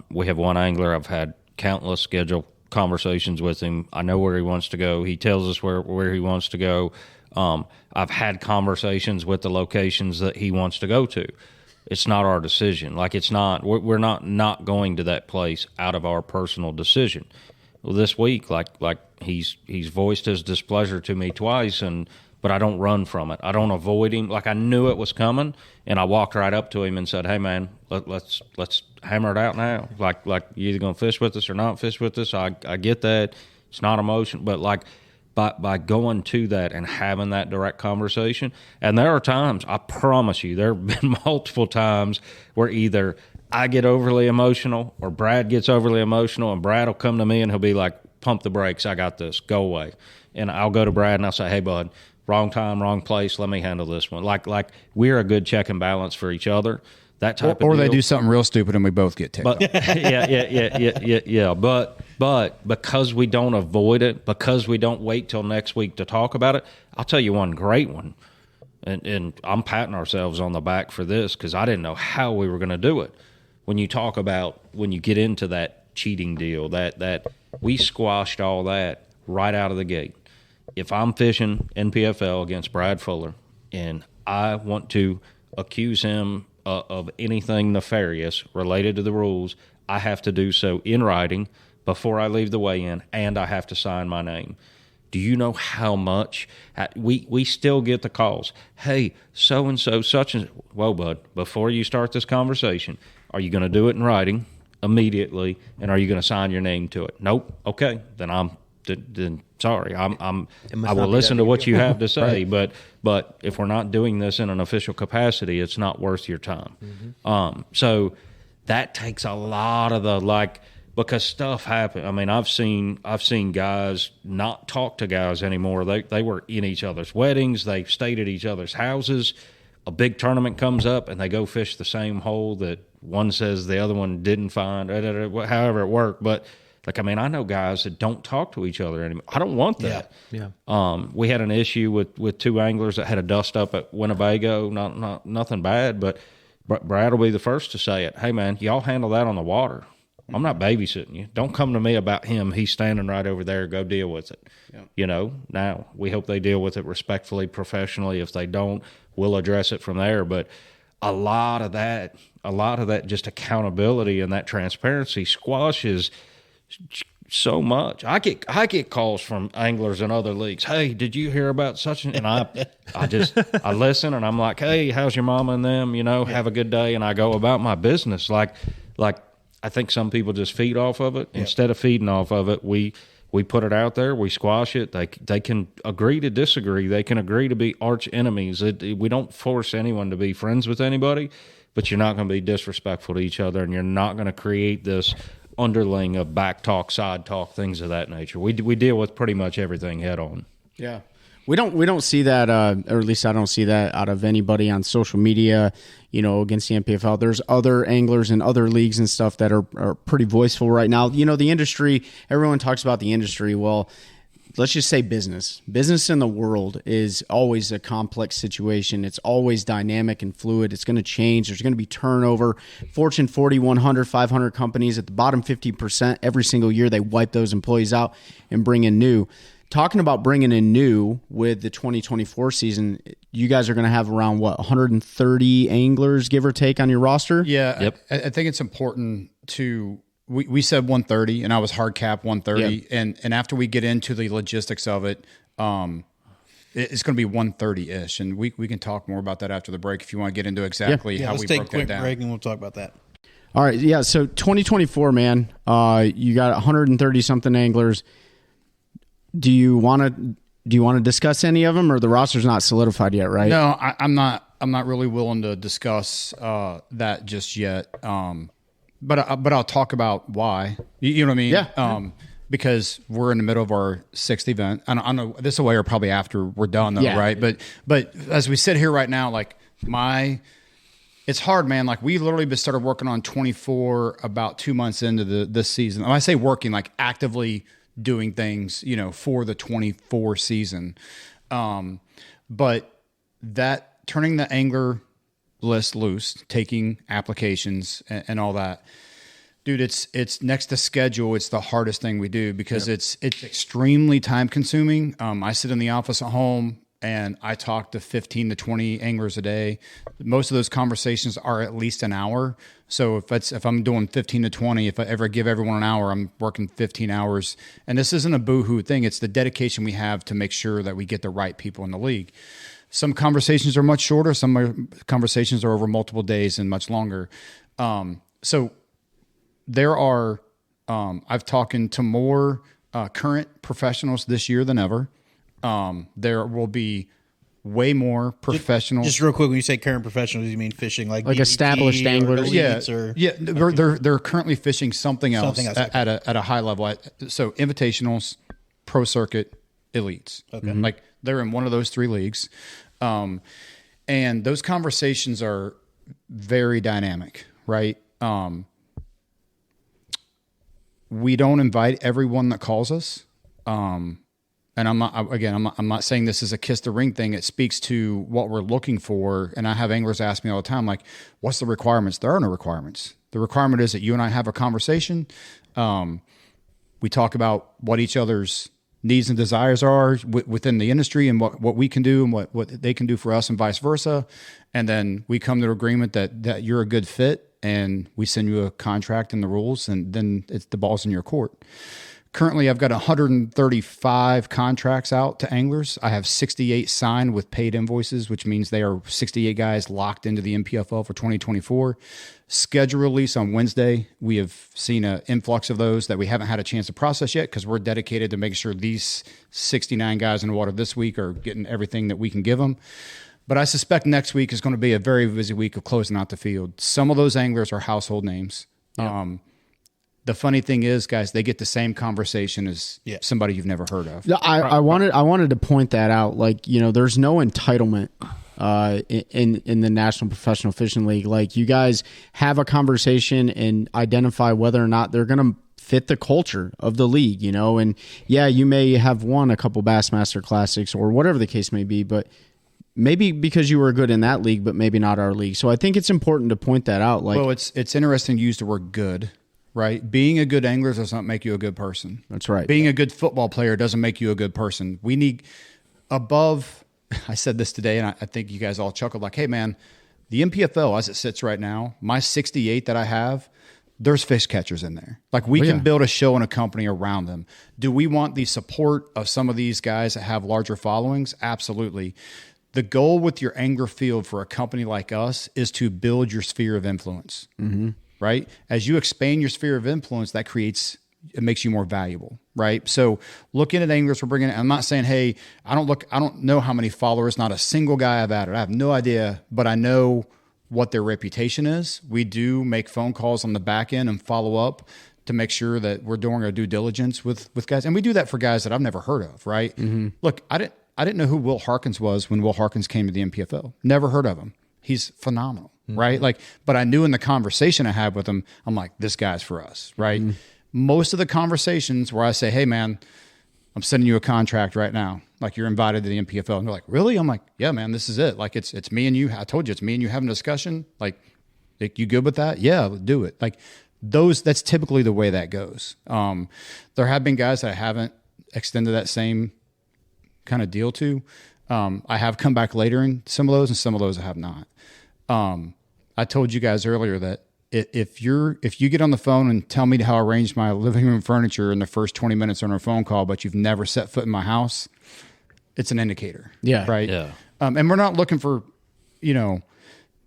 Speaker 7: We have one angler I've had countless schedule conversations with him. I know where he wants to go. He tells us where he wants to go. I've had conversations with the locations that he wants to go to. It's not our decision. Like, it's not, we're not going to that place out of our personal decision. Well, this week, like he's voiced his displeasure to me twice, but I don't run from it. I don't avoid him. Like, I knew it was coming, and I walked right up to him and said, "Hey, man, let's hammer it out now. Like you either gonna fish with us or not fish with us. I get that it's not emotion, but like by going to that and having that direct conversation. And there are times, I promise you, there have been multiple times where either I get overly emotional or Brad gets overly emotional, and Brad will come to me and he'll be like, "Pump the brakes. I got this. Go away." And I'll go to Brad and I'll say, "Hey, bud, wrong time, wrong place. Let me handle this one." Like we're a good check and balance for each other. That type of deal.
Speaker 6: Or they do something real stupid and we both get ticked off.
Speaker 7: Yeah. But because we don't avoid it, because we don't wait till next week to talk about it, I'll tell you one great one. And I'm patting ourselves on the back for this because I didn't know how we were going to do it. When you talk about, when you get into that cheating deal, that we squashed all that right out of the gate. If I'm fishing NPFL against Brad Fuller and I want to accuse him of anything nefarious related to the rules, I have to do so in writing before I leave the weigh-in, and I have to sign my name. Do you know how much we still get the calls? "Hey, so-and-so, such and well, bud, before you start this conversation, are you going to do it in writing immediately, and are you going to sign your name to it?" "Nope." "Okay, then sorry, I will listen to what you have to say, right. but if we're not doing this in an official capacity, it's not worth your time." So that takes a lot of the because stuff happened. I mean, I've seen guys not talk to guys anymore. They were in each other's weddings. They stayed at each other's houses. A big tournament comes up and they go fish the same hole that one says the other one didn't find. However it worked, but. Like, I mean, I know guys that don't talk to each other anymore. I don't want that.
Speaker 5: Yeah.
Speaker 7: We had an issue with two anglers that had a dust up at Winnebago. Nothing bad, but Brad will be the first to say it. "Hey, man, y'all handle that on the water. I'm not babysitting you. Don't come to me about him. He's standing right over there. Go deal with it." Yeah. Now we hope they deal with it respectfully, professionally. If they don't, we'll address it from there. But a lot of that just accountability and that transparency squashes so much. I get calls from anglers in other leagues. "Hey, did you hear about such and I listen and I'm like, "Hey, how's your mama and them? Have a good day," and I go about my business. Like I think some people just feed off of it. Instead of feeding off of it, we We put it out there. We squash it. They can agree to disagree. They can agree to be arch enemies. We don't force anyone to be friends with anybody, but you're not going to be disrespectful to each other, and you're not going to create this underling of back talk, side talk, things of that nature. We deal with pretty much everything head on.
Speaker 4: Yeah. We don't see that, or at least I don't see that out of anybody on social media, against the NPFL. There's other anglers and other leagues and stuff that are pretty voiceful right now. The industry, everyone talks about the industry. Well, let's just say business. Business in the world is always a complex situation. It's always dynamic and fluid. It's going to change. There's going to be turnover. Fortune 40, 100, 500 companies at the bottom 50% every single year. They wipe those employees out and bring in new. Talking about bringing in new with the 2024 season, you guys are going to have around, 130 anglers, give or take, on your roster?
Speaker 6: Yeah.
Speaker 7: Yep.
Speaker 6: I think it's important to – we said 130, and I was hard cap 130. Yep. And after we get into the logistics of it, it's going to be 130-ish. And we can talk more about that after the break if you want to get into exactly how we broke that down.
Speaker 1: Let's take a quick break, and we'll talk about that.
Speaker 4: All right. Yeah, so 2024, man, you got 130-something anglers. Do you want to discuss any of them, or the roster's not solidified yet, right?
Speaker 6: No, I'm not really willing to discuss that just yet. But I'll talk about why. You know what I mean?
Speaker 4: Yeah.
Speaker 6: Because we're in the middle of our 6th event. I know this will air probably after we're done, though, right? But as we sit here right now, it's hard, man. We literally started working on 24 about 2 months into this season. When I say working, actively doing things, for the 24 season. But that turning the angler list loose, taking applications and all that, dude, it's next to schedule. It's the hardest thing we do because it's extremely time consuming. I sit in the office at home and I talk to 15 to 20 anglers a day. Most of those conversations are at least an hour. So if I'm doing 15 to 20, if I ever give everyone an hour, I'm working 15 hours. And this isn't a boo-hoo thing. It's the dedication we have to make sure that we get the right people in the league. Some conversations are much shorter. Some conversations are over multiple days and much longer. So there are, I've talked to more current professionals this year than ever. There will be way more professionals.
Speaker 1: Just real quick, when you say current professionals, you mean fishing like
Speaker 4: established anglers?
Speaker 6: They're currently fishing something else, at a high level. So invitationals, pro circuit, elites. Okay, they're in one of those 3 leagues, and those conversations are very dynamic, right? We don't invite everyone that calls us. And I'm not saying this is a kiss the ring thing. It speaks to what we're looking for. And I have anglers ask me all the time, what's the requirements? There are no requirements. The requirement is that you and I have a conversation. We talk about what each other's needs and desires are within the industry and what we can do and what they can do for us and vice versa. And then we come to an agreement that you're a good fit and we send you a contract and the rules, and then the ball's in your court. Currently, I've got 135 contracts out to anglers. I have 68 signed with paid invoices, which means they are 68 guys locked into the NPFL for 2024. Schedule release on Wednesday. We have seen an influx of those that we haven't had a chance to process yet because we're dedicated to making sure these 69 guys in the water this week are getting everything that we can give them. But I suspect next week is going to be a very busy week of closing out the field. Some of those anglers are household names. Yeah. The funny thing is, guys, they get the same conversation as somebody you've never heard of.
Speaker 4: I wanted to point that out. There's no entitlement in the National Professional Fishing League. You guys have a conversation and identify whether or not they're going to fit the culture of the league, And you may have won a couple Bassmaster Classics or whatever the case may be, but maybe because you were good in that league, but maybe not our league. So I think it's important to point that out.
Speaker 6: Well, it's interesting to use the word good. Right? Being a good angler does not make you a good person.
Speaker 4: That's right.
Speaker 6: Being a good football player doesn't make you a good person. We need above, I said this today, and I think you guys all chuckled hey, man, the NPFL as it sits right now, my 68 that I have, there's fish catchers in there. We can build a show and a company around them. Do we want the support of some of these guys that have larger followings? Absolutely. The goal with your angler field for a company like us is to build your sphere of influence. Mm-hmm. Right? As you expand your sphere of influence, that creates makes you more valuable, right? So looking at anglers we're bringing in, I'm not saying, hey, I don't know how many followers, not a single guy I've added. I have no idea, but I know what their reputation is. We do make phone calls on the back end and follow up to make sure that we're doing our due diligence with guys. And we do that for guys that I've never heard of, right? Mm-hmm. Look, I didn't know who Will Harkins was when Will Harkins came to the MPFL. Never heard of him. He's phenomenal, right? Like, but I knew in the conversation I had with him, I'm like, this guy's for us, right? Mm-hmm. Most of the conversations where I say, hey man, I'm sending you a contract right now. Like, you're invited to the MPFL. And they're like, really? I'm like, yeah, man, this is it. Like, it's me and you. I told you, it's me and you having a discussion. Like, you good with that? Yeah, let's do it. Like, that's typically the way that goes. There have been guys that I haven't extended that same kind of deal to. I have come back later in some of those, and some of those I have not. I told you guys earlier that if you get on the phone and tell me how I arranged my living room furniture in the first 20 minutes on a phone call, but you've never set foot in my house, it's an indicator.
Speaker 4: Yeah.
Speaker 6: Right.
Speaker 7: Yeah.
Speaker 6: And we're not looking for,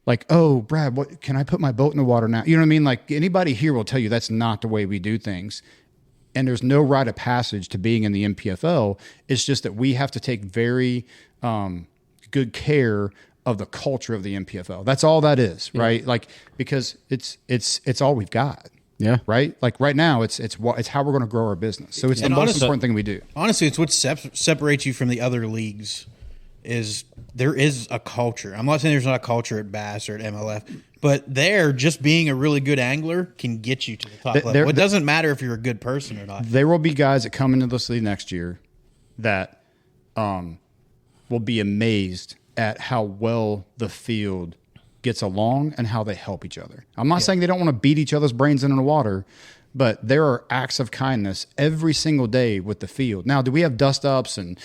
Speaker 6: like, oh, Brad, what can I put my boat in the water now? You know what I mean? Like, anybody here will tell you that's not the way we do things. And there's no rite of passage to being in the MPFL. It's just that we have to take very good care of the culture of the MPFL. That's all that is, right? Like, because it's all we've got.
Speaker 4: Yeah.
Speaker 6: Right. Like right now, it's how we're going to grow our business. So it's the most important thing we do.
Speaker 1: Honestly, it's what separates you from the other leagues. Is there is a culture. I'm not saying there's not a culture at Bass or at MLF, but there, just being a really good angler can get you to the top level. It doesn't matter if you're a good person or not.
Speaker 6: There will be guys that come into this league next year that will be amazed at how well the field gets along and how they help each other. I'm not saying they don't want to beat each other's brains into the water, but there are acts of kindness every single day with the field. Now, do we have dust ups and,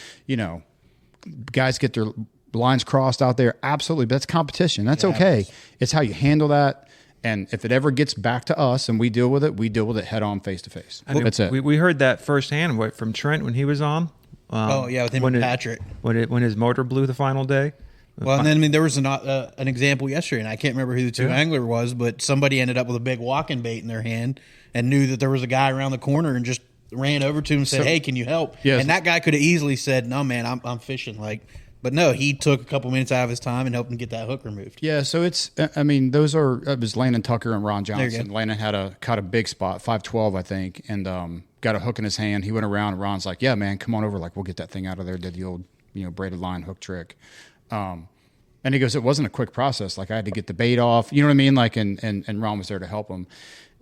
Speaker 6: guys get their lines crossed out there? Absolutely. But that's competition. That's okay. It's how you handle that. And if it ever gets back to us and we deal with it head on, face to face. That's it.
Speaker 5: We heard that firsthand from Trent when he was on.
Speaker 1: With him and Patrick.
Speaker 5: When his motor blew the final day.
Speaker 1: Well, and then there was an example yesterday, and I can't remember who the two angler was, but somebody ended up with a big walking bait in their hand and knew that there was a guy around the corner and just ran over to him and said, hey, can you help? Yes. And that guy could have easily said, no, man, I'm fishing. But no, he took a couple minutes out of his time and helped him get that hook removed.
Speaker 6: Yeah, so it was Landon Tucker and Ron Johnson. Landon caught a big spot, 512, I think, and got a hook in his hand. He went around, and Ron's like, yeah, man, come on over. Like, we'll get that thing out of there. Did the old, braided line hook trick. And he goes, it wasn't a quick process. Like, I had to get the bait off. You know what I mean? Like, and Ron was there to help him.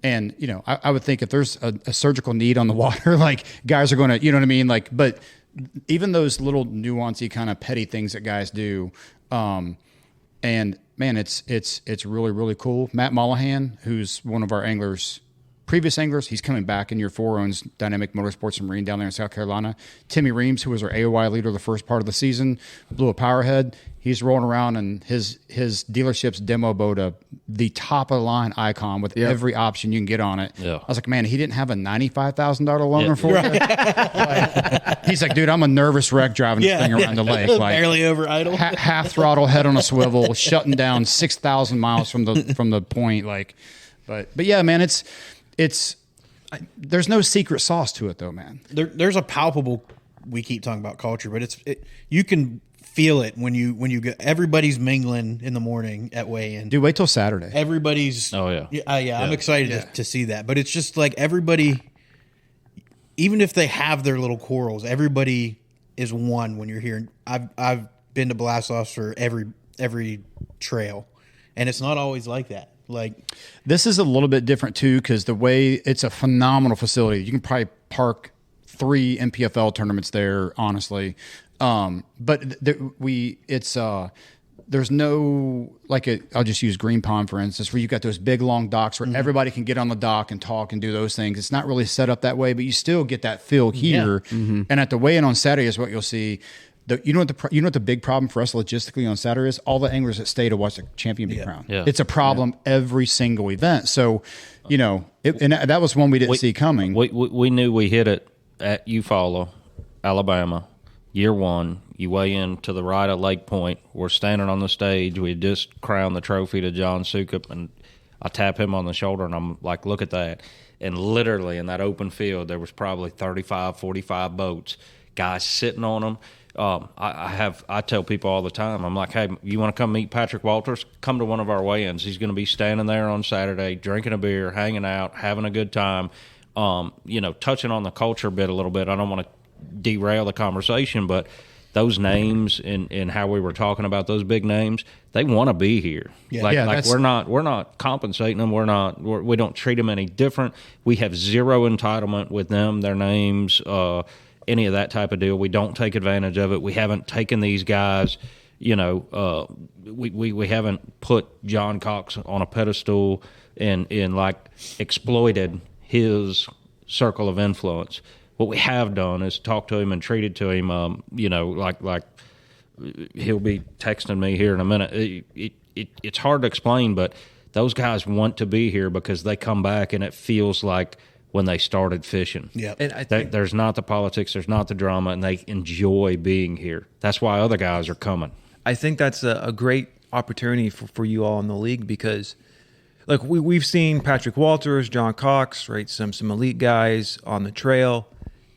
Speaker 6: And, I would think if there's a surgical need on the water, like, guys are going to, you know what I mean? Like, but even those little nuancy kind of petty things that guys do. And man, it's really, really cool. Matt Mollahan, who's one of our previous anglers, he's coming back in year 4, owns Dynamic Motorsports and Marine down there in South Carolina. Timmy Reams, who was our AOY leader the first part of the season, blew a powerhead. He's rolling around in his dealership's demo boat, the top of the line Icon with every option you can get on it. Yeah. I was like, man, he didn't have a $95,000 loaner for it. He's like, dude, I'm a nervous wreck driving this thing around the lake. Like,
Speaker 1: barely over idle.
Speaker 6: Half throttle, head on a swivel, shutting down 6,000 miles from the point. Like, but yeah, man, there's no secret sauce to it though, man.
Speaker 1: There's a palpable. We keep talking about culture, but you can feel it when you get everybody's mingling in the morning at weigh-in.
Speaker 6: Dude, wait till Saturday.
Speaker 1: Everybody's.
Speaker 7: Oh yeah.
Speaker 1: I'm excited to see that. But it's just like everybody, even if they have their little quarrels, everybody is one when you're here. I've been to blast offs for every trail, and it's not always like that. Like,
Speaker 6: this is a little bit different too, because the way it's a phenomenal facility. You can probably park 3 MPFL tournaments there, honestly. But there's no, I'll just use Green Pond, for instance, where you've got those big, long docks where everybody can get on the dock and talk and do those things. It's not really set up that way, but you still get that feel here. Yeah. Mm-hmm. And at the weigh-in on Saturday is what you'll see. You know what the big problem for us logistically on Saturday is? All the anglers that stay to watch the champion be crowned. Yeah. It's a problem every single event. So, and that was one we didn't see coming.
Speaker 7: We knew we hit it at Eufaula, Alabama, year 1. You weigh in to the right of Lake Point. We're standing on the stage. We had just crowned the trophy to John Sukup, and I tap him on the shoulder, and I'm like, look at that. And literally in that open field, there was probably 35, 45 boats, guys sitting on them. I tell people all the time, I'm like, hey, you want to come meet Patrick Walters? Come to one of our weigh-ins. He's going to be standing there on Saturday, drinking a beer, hanging out, having a good time, touching on the culture bit a little bit. I don't want to derail the conversation, but those names and how we were talking about those big names, they want to be here. Yeah. We're not compensating them. We don't treat them any different. We have zero entitlement with them, their names, any of that type of deal. We don't take advantage of it. We haven't taken these guys, we haven't put John Cox on a pedestal and exploited his circle of influence. What we have done is talk to him and treated to him, like he'll be texting me here in a minute. It's hard to explain, but those guys want to be here because they come back and it feels like when they started fishing. Yeah, and I think there's not the politics, there's not the drama, and they enjoy being here. That's why other guys are coming.
Speaker 5: I think that's a great opportunity for you all in the league because, like, we've seen Patrick Walters, John Cox, right, some elite guys on the trail.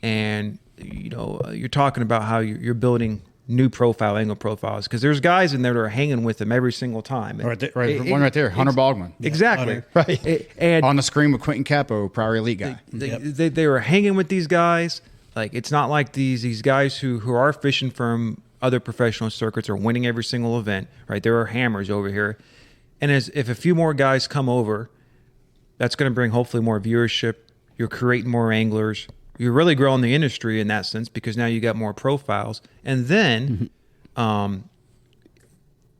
Speaker 5: And, you're talking about how you're building new angle profiles because there's guys in there that are hanging with them every single time.
Speaker 6: One right there, Hunter Bogman.
Speaker 5: Exactly.
Speaker 6: Right. And on the screen with Quentin Capo, prior elite guy.
Speaker 5: They were hanging with these guys. Like, it's not like these guys who are fishing from other professional circuits are winning every single event, right? There are hammers over here. And if a few more guys come over, that's going to bring hopefully more viewership. You're creating more anglers. You're really growing the industry in that sense because now you got more profiles. And then,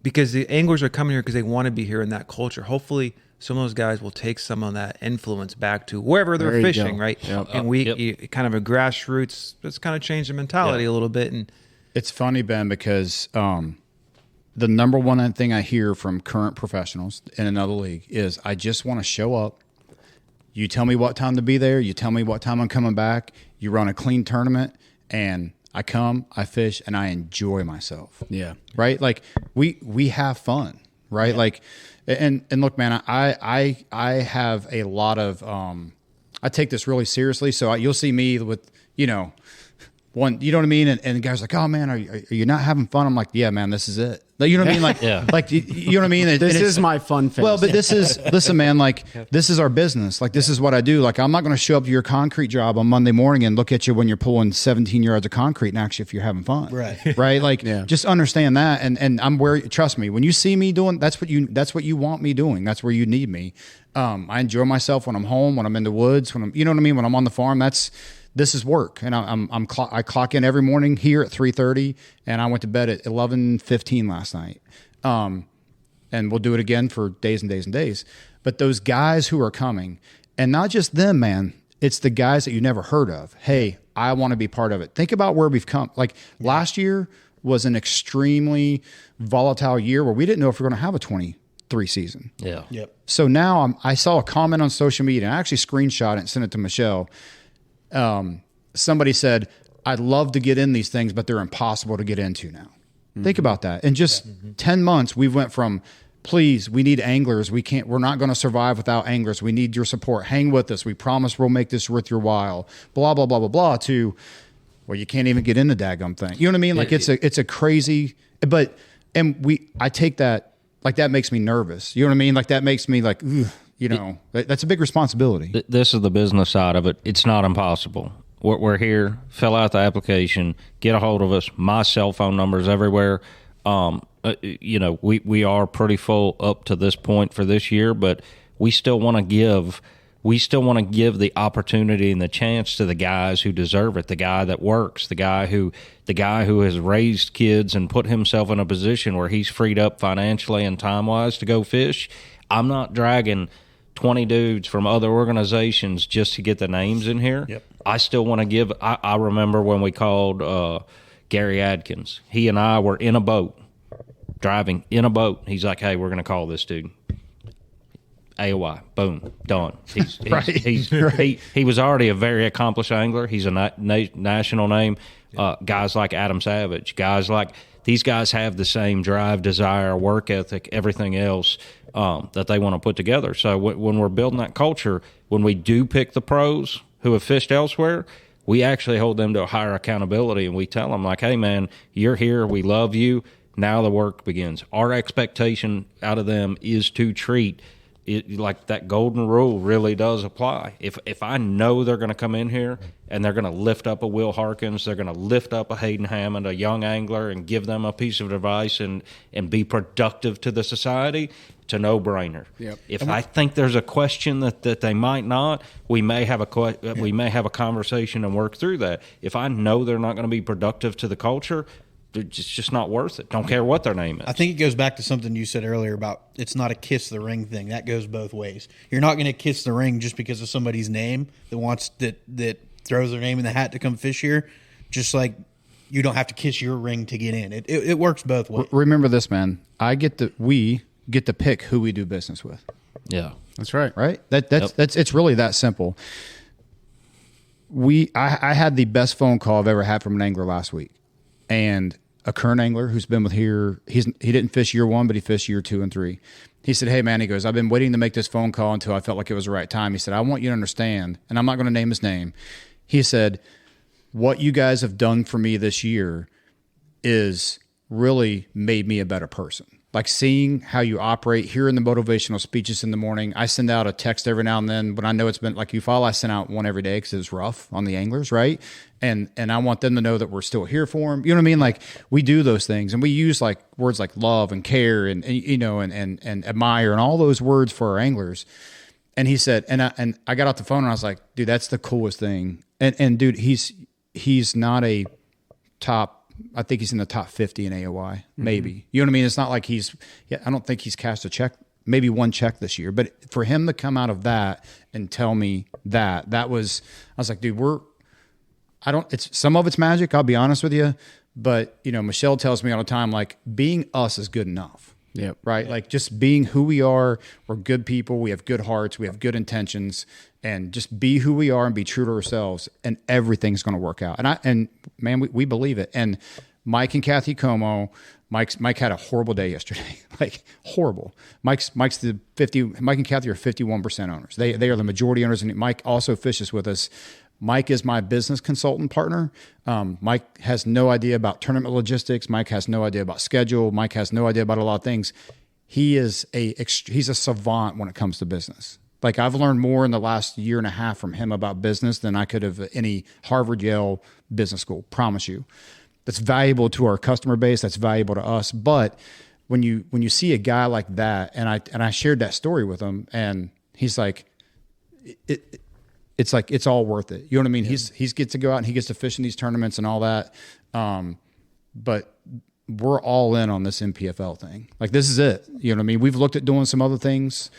Speaker 5: because the anglers are coming here because they want to be here in that culture, hopefully some of those guys will take some of that influence back to wherever they're fishing, right? Yep. And kind of a grassroots, let's kind of change the mentality a little bit. And
Speaker 6: it's funny, Ben, because the number one thing I hear from current professionals in another league is I just want to show up. You tell me what time to be there. You tell me what time I'm coming back. You run a clean tournament, and I come, I fish, and I enjoy myself. Yeah. Right? Like, we have fun, right? Yeah. Like, and look, man, I have a lot of I take this really seriously. So you'll see me with, one, you know what I mean? And the guy's like, oh, man, are you not having fun? I'm like, yeah, man, this is it. You know what I mean? Like, like you know what I mean?
Speaker 4: This is my fun phase.
Speaker 6: Well, but listen, man, like, this is our business. Like, this is what I do. Like, I'm not going to show up to your concrete job on Monday morning and look at you when you're pulling 17 yards of concrete and actually if you're having fun. Right. Right? Like, just understand that. And I'm where, trust me, when you see me doing, that's what you want me doing. That's where you need me. I enjoy myself when I'm home, when I'm in the woods, when I'm, you know what I mean? When I'm on the farm, this is work, and I clock in every morning here at 3:30, and I went to bed at 11:15 last night, and we'll do it again for days and days and days. But those guys who are coming, and not just them, man, it's the guys that you never heard of. Hey, I want to be part of it. Think about where we've come. Like last year was an extremely volatile year where we didn't know if we were going to have a 23 season. Yeah. Yep. So now I saw a comment on social media, and I actually screenshot it and sent it to Michelle. Somebody said, I'd love to get in these things, but they're impossible to get into now. Mm-hmm. Think about that. In just 10 months, we went from, please, we need anglers. We're not going to survive without anglers. We need your support. Hang with us. We promise we'll make this worth your while. Blah, blah, blah, blah, blah, to, well, you can't even get in the daggum thing. You know what I mean? Like it's a crazy, I take that, like that makes me nervous. You know what I mean? Like that makes me like, ugh. That's a big responsibility.
Speaker 7: This is the business side of it. It's not impossible. We're here. Fill out the application. Get a hold of us. My cell phone number is everywhere. We are pretty full up to this point for this year, but we still want to give. We still want to give the opportunity and the chance to the guys who deserve it. The guy that works. The guy who has raised kids and put himself in a position where he's freed up financially and time wise to go fish. I'm not dragging 20 dudes from other organizations just to get the names in here. Yep. I still want to give. I remember when we called Gary Adkins. He and I were in a boat, driving in a boat. He's like, hey, we're going to call this dude. AOI, boom, done. He was already a very accomplished angler. He's a national name. Guys like Adam Savage, guys like these guys have the same drive, desire, work ethic, everything else. that they want to put together. So when we're building that culture, when we do pick the pros who have fished elsewhere, we actually hold them to a higher accountability, and we tell them, like, hey, man, you're here. We love you. Now the work begins. Our expectation out of them is to treat it like that golden rule really does apply. If I know they're going to come in here and they're going to lift up a Will Harkins, they're going to lift up a Hayden Hammond, a young angler, and give them a piece of advice and be productive to the society, it's a no-brainer.
Speaker 4: Yep.
Speaker 7: If I think there's a question that they might not, we may have a conversation and work through that. If I know they're not going to be productive to the culture, it's just not worth it. Don't care what their name is.
Speaker 1: I think it goes back to something you said earlier about it's not a kiss the ring thing. That goes both ways. You're not going to kiss the ring just because of somebody's name that throws their name in the hat to come fish here. Just like you don't have to kiss your ring to get in. It works both ways.
Speaker 6: Remember this, man. We get to pick who we do business with.
Speaker 7: Yeah,
Speaker 4: That's right.
Speaker 6: Right? That's it's really that simple. I had the best phone call I've ever had from an angler last week, and a current angler who's been with here, he didn't fish year 1, but he fished year 2 and 3. He said, hey, man, he goes, I've been waiting to make this phone call until I felt like it was the right time. He said, I want you to understand, and I'm not going to name his name. He said, what you guys have done for me this year is really made me a better person. Like seeing how you operate, hearing the motivational speeches in the morning. I send out a text every now and then when I know it's been like you follow. I send out one every day because it's rough on the anglers, right? And I want them to know that we're still here for them. You know what I mean? Like we do those things, and we use like words like love and care and you know and admire and all those words for our anglers. And he said, and I got off the phone and I was like, dude, that's the coolest thing. And dude, he's not a top. I think he's in the top 50 in AOI, maybe. You know what I mean? It's not like I don't think he's cashed a check, maybe one check this year. But for him to come out of that and tell me that I was like, dude, some of it's magic, I'll be honest with you. But, you know, Michelle tells me all the time, like, being us is good enough.
Speaker 4: Yeah.
Speaker 6: Right. Like just being who we are. We're good people. We have good hearts. We have good intentions. And just be who we are and be true to ourselves, and everything's going to work out. And man, we believe it. And Mike and Kathy Como, Mike had a horrible day yesterday, like horrible. Mike and Kathy are 51% owners. They are the majority owners, and Mike also fishes with us. Mike is my business consultant partner. Mike has no idea about tournament logistics. Mike has no idea about schedule. Mike has no idea about a lot of things. He's a savant when it comes to business. Like I've learned more in the last year and a half from him about business than I could have at any Harvard, Yale business school. Promise you. That's valuable to our customer base. That's valuable to us. But when you see a guy like that, and I shared that story with him, and he's like, it's like it's all worth it. You know what I mean? Yeah. He's gets to go out and he gets to fish in these tournaments and all that. But we're all in on this MPFL thing. Like this is it. You know what I mean? We've looked at doing some other things.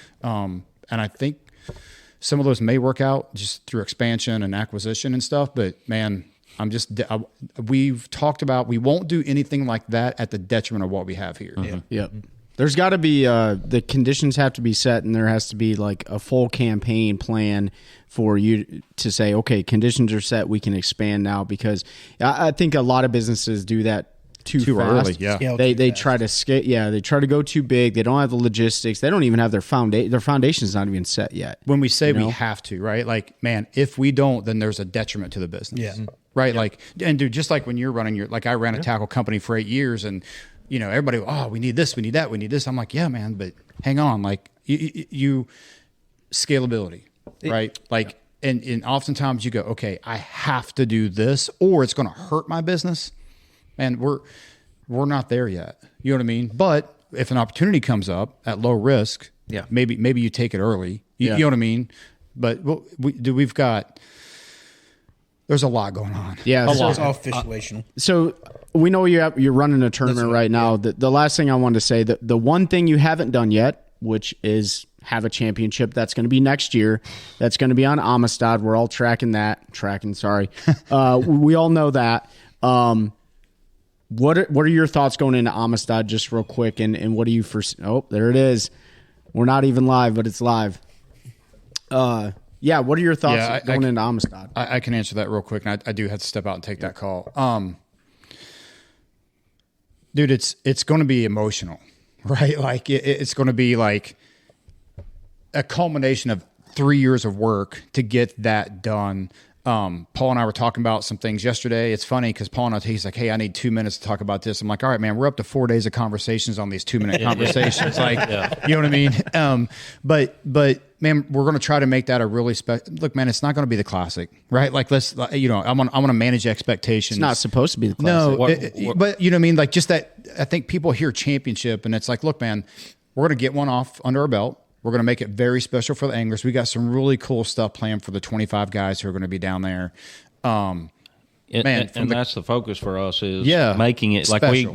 Speaker 6: And I think some of those may work out just through expansion and acquisition and stuff. But man, we've talked about, we won't do anything like that at the detriment of what we have here.
Speaker 4: Mm-hmm. Yep. There's got to be, the conditions have to be set, and there has to be like a full campaign plan for you to say, okay, conditions are set, we can expand now, because I think a lot of businesses do that too fast.
Speaker 6: Early, yeah.
Speaker 4: They try to scale. Yeah, they try to go too big. They don't have the logistics. They don't even have their foundation. Their foundation's not even set yet.
Speaker 6: When we say we have to, right? Like, man, if we don't, then there's a detriment to the business.
Speaker 1: Yeah.
Speaker 6: Right. Yeah. Like, and dude, just like when you're running I ran a tackle company for 8 years, and you know, everybody, we need this, we need that, we need this. I'm like, yeah, man, but hang on, like you scalability, right? Like, and oftentimes you go, okay, I have to do this, or it's going to hurt my business. And we're not there yet. You know what I mean? But if an opportunity comes up at low risk, maybe you take it early. You know what I mean? But we've got, there's a lot going on.
Speaker 4: Yeah,
Speaker 1: it's all situational.
Speaker 4: So we know you're running a tournament right now. Yeah. The last thing I wanted to say, the one thing you haven't done yet, which is have a championship, that's going to be next year. That's going to be on Amistad. We're all tracking that. We all know that. What are your thoughts going into Amistad, just real quick, and what do you foresee? Oh, there it is. We're not even live, but it's live. What are your thoughts going into Amistad?
Speaker 6: I can answer that real quick, and I do have to step out and take that call. Dude, it's going to be emotional, right? Like it's going to be like a culmination of 3 years of work to get that done. Paul and I were talking about some things yesterday. It's funny because Paul and I, he's like, hey, I need 2 minutes to talk about this. I'm like, all right, man, we're up to 4 days of conversations on these 2-minute conversations. Like, you know what I mean? But man, we're going to try to make that a really look, man, it's not going to be the classic, right? Like, let's, I want to manage expectations.
Speaker 4: It's not supposed to be the classic.
Speaker 6: No, but you know what I mean? Like, just that, I think people hear championship and it's like, look, man, we're going to get one off under our belt. We're going to make it very special for the anglers. We got some really cool stuff planned for the 25 guys who are going to be down there.
Speaker 7: And that's the focus for us is making it
Speaker 6: special.
Speaker 7: Like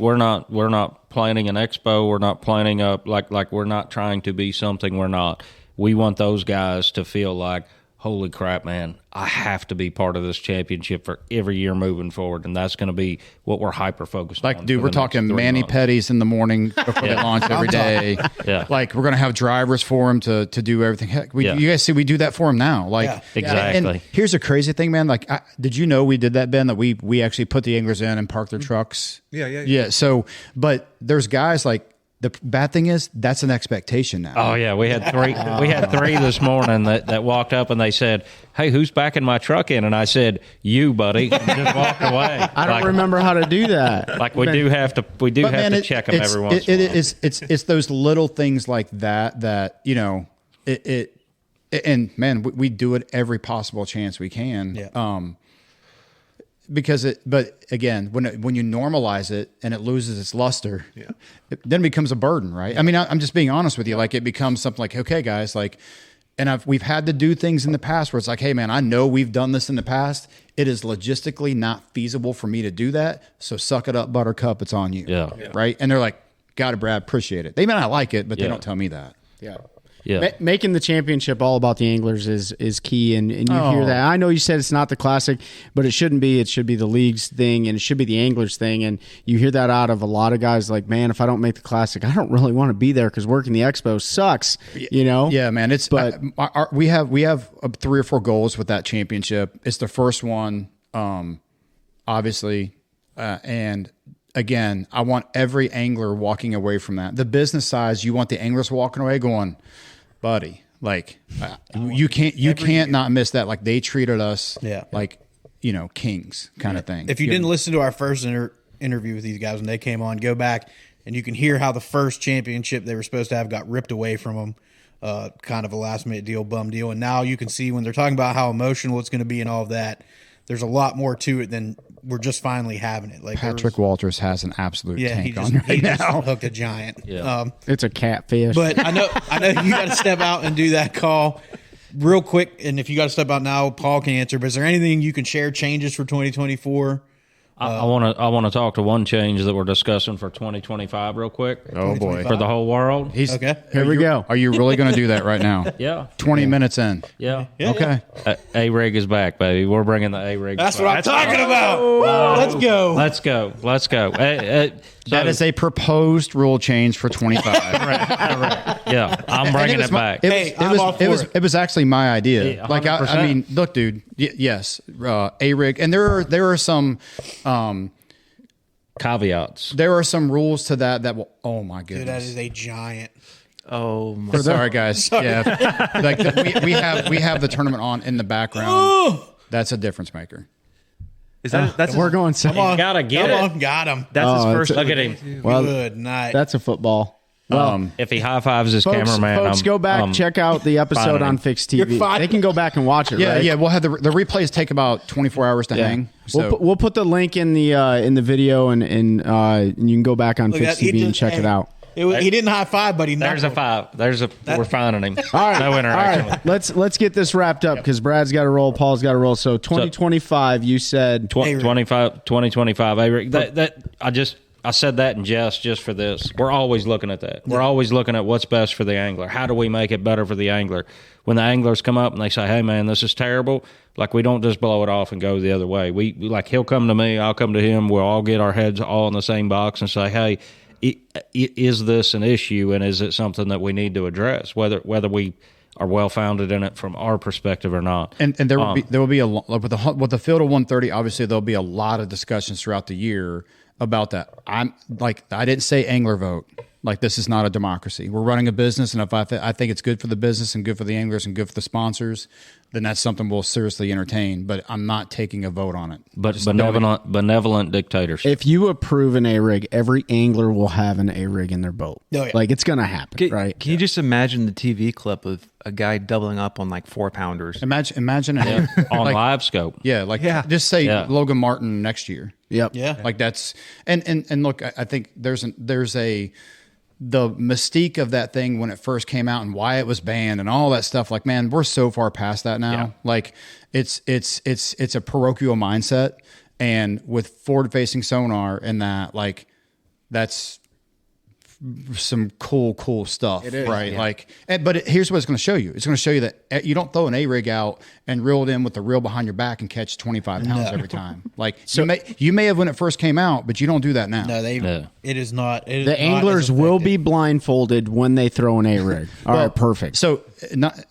Speaker 7: we're not planning an expo. We're not planning like we're not trying to be something we're not. We want those guys to feel like, holy crap, man, I have to be part of this championship for every year moving forward. And that's going to be what we're hyper-focused on.
Speaker 6: Like, dude, we're talking mani-pedis in the morning before they launch every day. Like, we're going to have drivers for them to do everything. Heck, you guys see we do that for them now. Like,
Speaker 7: exactly.
Speaker 6: And here's a crazy thing, man. Like, did you know we did that, Ben, that we actually put the anglers in and parked their trucks? Yeah. So, but there's guys like, the bad thing is that's an expectation now.
Speaker 7: Oh yeah, we had three. We had three this morning that walked up and they said, "Hey, who's backing my truck in?" And I said, "You, buddy." And just walked away.
Speaker 4: I don't remember how to do that.
Speaker 7: Like we do have to. We do have to check them every once in a while.
Speaker 6: It's those little things like that you know and man, we do it every possible chance we can.
Speaker 1: Yeah.
Speaker 6: But again, when you normalize it and it loses its luster, it then becomes a burden, right? I mean, I'm just being honest with you. Like, it becomes something like, okay, guys, like, and we've had to do things in the past where it's like, hey, man, I know we've done this in the past. It is logistically not feasible for me to do that. So suck it up, Buttercup. It's on you.
Speaker 7: Yeah.
Speaker 6: Right. And they're like, got it, Brad. Appreciate it. They may not like it, but they don't tell me that.
Speaker 4: Yeah.
Speaker 7: Yeah.
Speaker 4: Making the championship all about the anglers is key, and you hear that. I know you said it's not the classic, but it shouldn't be. It should be the league's thing, and it should be the anglers' thing. And you hear that out of a lot of guys. Like, man, if I don't make the classic, I don't really want to be there because working the expo sucks. You know?
Speaker 6: Yeah, man. We have 3 or 4 goals with that championship. It's the first one, obviously, and. Again, I want every angler walking away from that. The business side, you want the anglers walking away going, buddy, like you can't not miss that. Like, they treated us like, you know, kings kind of thing.
Speaker 1: If you didn't listen to our first interview with these guys when they came on, go back and you can hear how the first championship they were supposed to have got ripped away from them. Kind of a last minute deal, bum deal. And now you can see when they're talking about how emotional it's going to be and all of that, there's a lot more to it than we're just finally having it. Like,
Speaker 6: Patrick Walters has an absolute tank on right
Speaker 1: he
Speaker 6: now.
Speaker 1: Just hooked a giant.
Speaker 7: Yeah.
Speaker 4: It's a catfish.
Speaker 1: But I know you got to step out and do that call real quick. And if you got to step out now, Paul can answer. But is there anything you can share changes for 2024?
Speaker 7: I want to talk to one change that we're discussing for 2025 real quick.
Speaker 6: Oh boy,
Speaker 7: for the whole world.
Speaker 1: Okay.
Speaker 4: Here we go.
Speaker 6: Are you really going to do that right now?
Speaker 7: Yeah.
Speaker 6: 20 minutes in.
Speaker 7: Yeah.
Speaker 6: Okay.
Speaker 7: A-rig is back, baby. We're bringing the A-rig.
Speaker 1: That's what I'm talking about. Let's go.
Speaker 7: Let's go.
Speaker 6: That is a proposed rule change for 25.
Speaker 7: Right. Yeah, I'm bringing it back.
Speaker 6: It was actually my idea.
Speaker 7: Yeah,
Speaker 6: like, I mean, look, dude. Yes, A-rig, and there are some
Speaker 7: caveats.
Speaker 6: There are some rules to that will. Oh my goodness,
Speaker 1: dude, that is a giant.
Speaker 5: Oh my!
Speaker 6: Sorry, guys. Sorry. Yeah, like we have the tournament on in the background. That's a difference maker.
Speaker 5: Is that that's
Speaker 4: we're going?
Speaker 1: Come on,
Speaker 7: gotta get it.
Speaker 1: Got him.
Speaker 5: That's his first.
Speaker 7: Look at him.
Speaker 4: Well,
Speaker 1: good night.
Speaker 4: That's a football. Well,
Speaker 7: if he high fives his cameraman,
Speaker 4: folks, go back, check out the episode on Fixed TV. They can go back and watch it.
Speaker 6: Yeah,
Speaker 4: right?
Speaker 6: yeah. We'll have the replays take about 24 hours to hang. So.
Speaker 4: We'll put the link in the video, and you can go back on Fixed TV and check it out.
Speaker 1: He didn't high five, but he
Speaker 7: there's a 5. We're finding him.
Speaker 4: All right,
Speaker 7: no interaction.
Speaker 4: All right, let's get this wrapped up because Brad's got to roll, Paul's got to roll. So 2025, you said
Speaker 7: 2025. I said that in jest just for this. We're always looking at that. We're always looking at what's best for the angler. How do we make it better for the angler? When the anglers come up and they say, "Hey, man, this is terrible," like, we don't just blow it off and go the other way. We like, he'll come to me, I'll come to him. We'll all get our heads all in the same box and say, "Hey, is this an issue, and is it something that we need to address? Whether we are well founded in it from our perspective or not."
Speaker 6: And there will be a with the field of 130. Obviously, there'll be a lot of discussions throughout the year about that. I didn't say angler vote. Like, this is not a democracy. We're running a business, and if I think it's good for the business and good for the anglers and good for the sponsors, then that's something we'll seriously entertain. But I'm not taking a vote on it.
Speaker 7: But benevolent dictatorship.
Speaker 4: If you approve an A-rig, every angler will have an A-rig in their boat. Oh, yeah. Like, it's going to happen, right?
Speaker 5: Can you just imagine the TV clip of a guy doubling up on like 4-pounders?
Speaker 6: Imagine it.
Speaker 7: On
Speaker 6: like,
Speaker 7: live scope.
Speaker 6: Yeah, just say Logan Martin next year.
Speaker 4: Yep.
Speaker 1: Yeah.
Speaker 6: Like, that's and look, I think there's the mystique of that thing when it first came out and why it was banned and all that stuff. Like, man, we're so far past that now. Yeah. Like, it's a parochial mindset, and with forward facing sonar and that, like, that's some cool stuff, right? Yeah. Like, but here's what it's going to show you. It's going to show you that you don't throw an A-rig out and reel it in with the reel behind your back and catch 25 pounds every time. Like, so you may have when it first came out, but you don't do that now.
Speaker 1: No, it is not.
Speaker 4: The anglers will be blindfolded when they throw an A-rig. All right, perfect.
Speaker 6: So,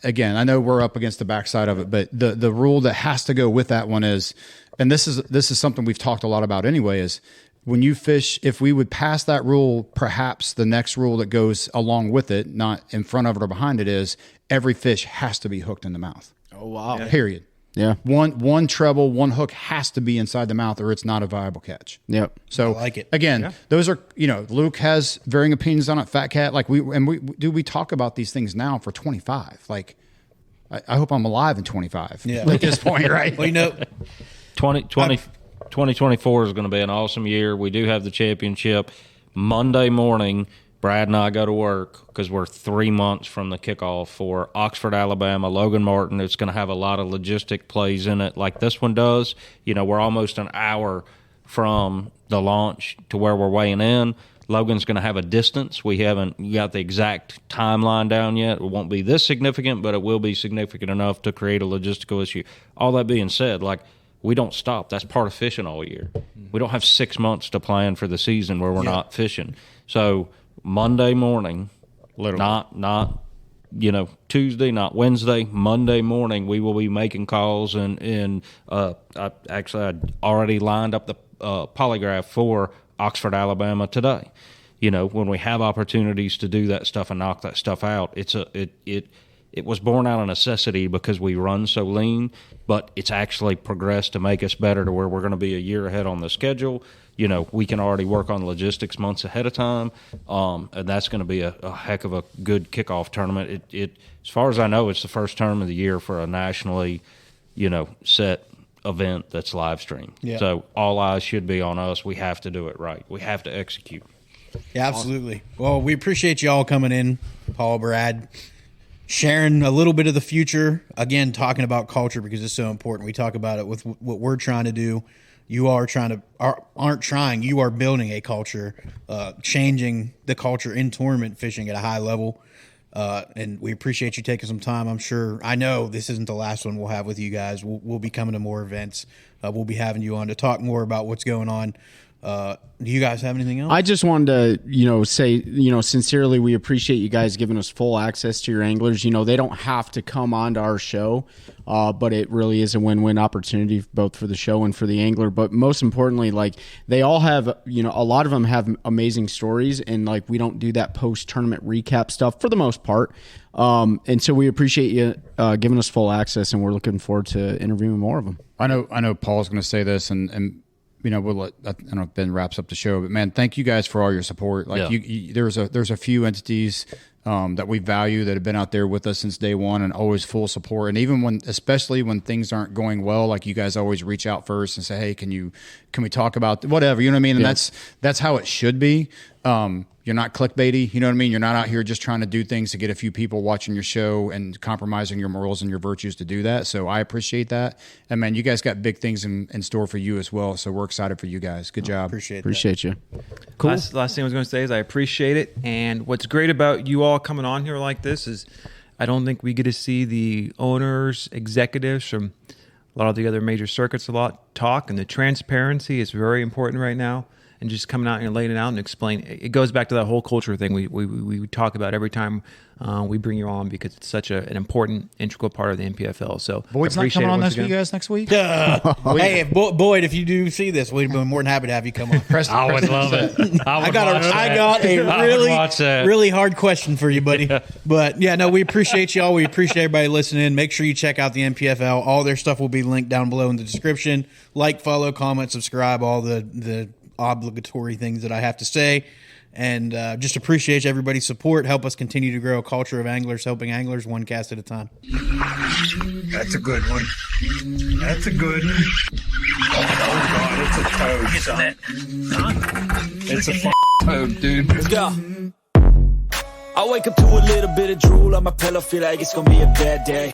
Speaker 6: again, I know we're up against the backside of it, but the rule that has to go with that one is, and this is something we've talked a lot about anyway, is when you fish, if we would pass that rule, perhaps the next rule that goes along with it, not in front of it or behind it, is every fish has to be hooked in the mouth.
Speaker 4: Oh, wow.
Speaker 6: Yeah. Period.
Speaker 4: Yeah.
Speaker 6: One treble, one hook has to be inside the mouth or it's not a viable catch.
Speaker 4: Yep.
Speaker 6: So,
Speaker 1: I like it.
Speaker 6: Again, those are, Luke has varying opinions on it. Fat Cat, like we talk about these things now for 25. Like, I hope I'm alive in 25 at this point, right?
Speaker 1: Well,
Speaker 7: 2024 is going to be an awesome year. We do have the championship. Monday morning, Brad and I go to work because we're 3 months from the kickoff for Oxford, Alabama, Logan Martin. It's going to have a lot of logistic plays in it like this one does. We're almost an hour from the launch to where we're weighing in. Logan's going to have a distance. We haven't got the exact timeline down yet. It won't be this significant, but it will be significant enough to create a logistical issue. All that being said, we don't stop. That's part of fishing all year. We don't have 6 months to plan for the season where we're not fishing. So Monday morning, not Tuesday, not Wednesday, Monday morning, we will be making calls and I already lined up the polygraph for Oxford, Alabama today. When we have opportunities to do that stuff and knock that stuff out, it was born out of necessity because we run so lean, but it's actually progressed to make us better to where we're going to be a year ahead on the schedule. We can already work on logistics months ahead of time, and that's going to be a heck of a good kickoff tournament. It as far as I know, it's the first tournament of the year for a nationally, set event that's live streamed. Yeah. So all eyes should be on us. We have to do it right. We have to execute.
Speaker 1: Yeah, absolutely. Well, we appreciate you all coming in, Paul, Brad, sharing a little bit of the future, again, talking about culture because it's so important. We talk about it with what we're trying to do. You are you are building a culture, changing the culture in tournament fishing at a high level. And we appreciate you taking some time. I know this isn't the last one we'll have with you guys. We'll be coming to more events. We'll be having you on to talk more about what's going on. Do you guys have anything else?
Speaker 4: I just wanted to, say, sincerely, we appreciate you guys giving us full access to your anglers. They don't have to come onto our show, but it really is a win-win opportunity both for the show and for the angler. But most importantly, they all have, a lot of them have amazing stories, and we don't do that post-tournament recap stuff for the most part. And so we appreciate you giving us full access, and we're looking forward to interviewing more of them.
Speaker 6: I know Paul's going to say this, and we'll let, I don't know if Ben wraps up the show, but man, thank you guys for all your support. There's a few entities that we value that have been out there with us since day one and always full support. And even especially when things aren't going well, you guys always reach out first and say, hey, can we talk about whatever, you know what I mean? And that's how it should be. You're not clickbaity, you know what I mean? You're not out here just trying to do things to get a few people watching your show and compromising your morals and your virtues to do that. So I appreciate that. And man, you guys got big things in store for you as well. So we're excited for you guys. Good job.
Speaker 4: Appreciate you.
Speaker 5: Cool. Last thing I was going to say is I appreciate it. And what's great about you all coming on here like this is I don't think we get to see the owners, executives from a lot of the other major circuits a lot talk, and the transparency is very important right now. and just coming out and laying it out and explain. It goes back to that whole culture thing we talk about every time we bring you on, because it's such an important, integral part of the NPFL. So
Speaker 6: Boyd's not coming on this for you guys next week?
Speaker 1: Hey, Boyd, if you do see this, we'd be more than happy to have you come on.
Speaker 7: I would love it. I
Speaker 1: got a really hard question for you, buddy. But yeah, no, we appreciate y'all. We appreciate everybody listening. Make sure you check out the NPFL. All their stuff will be linked down below in the description. Like, follow, comment, subscribe, all the obligatory things that I have to say. And just appreciate everybody's support. Help us continue to grow a culture of anglers helping anglers one cast at a time.
Speaker 2: That's a good one. That's a good one. Oh, God, it's a toad, son. It's a toad, dude.
Speaker 3: Let's go. I wake up to a little bit of drool on my pillow, feel like it's gonna be a bad day.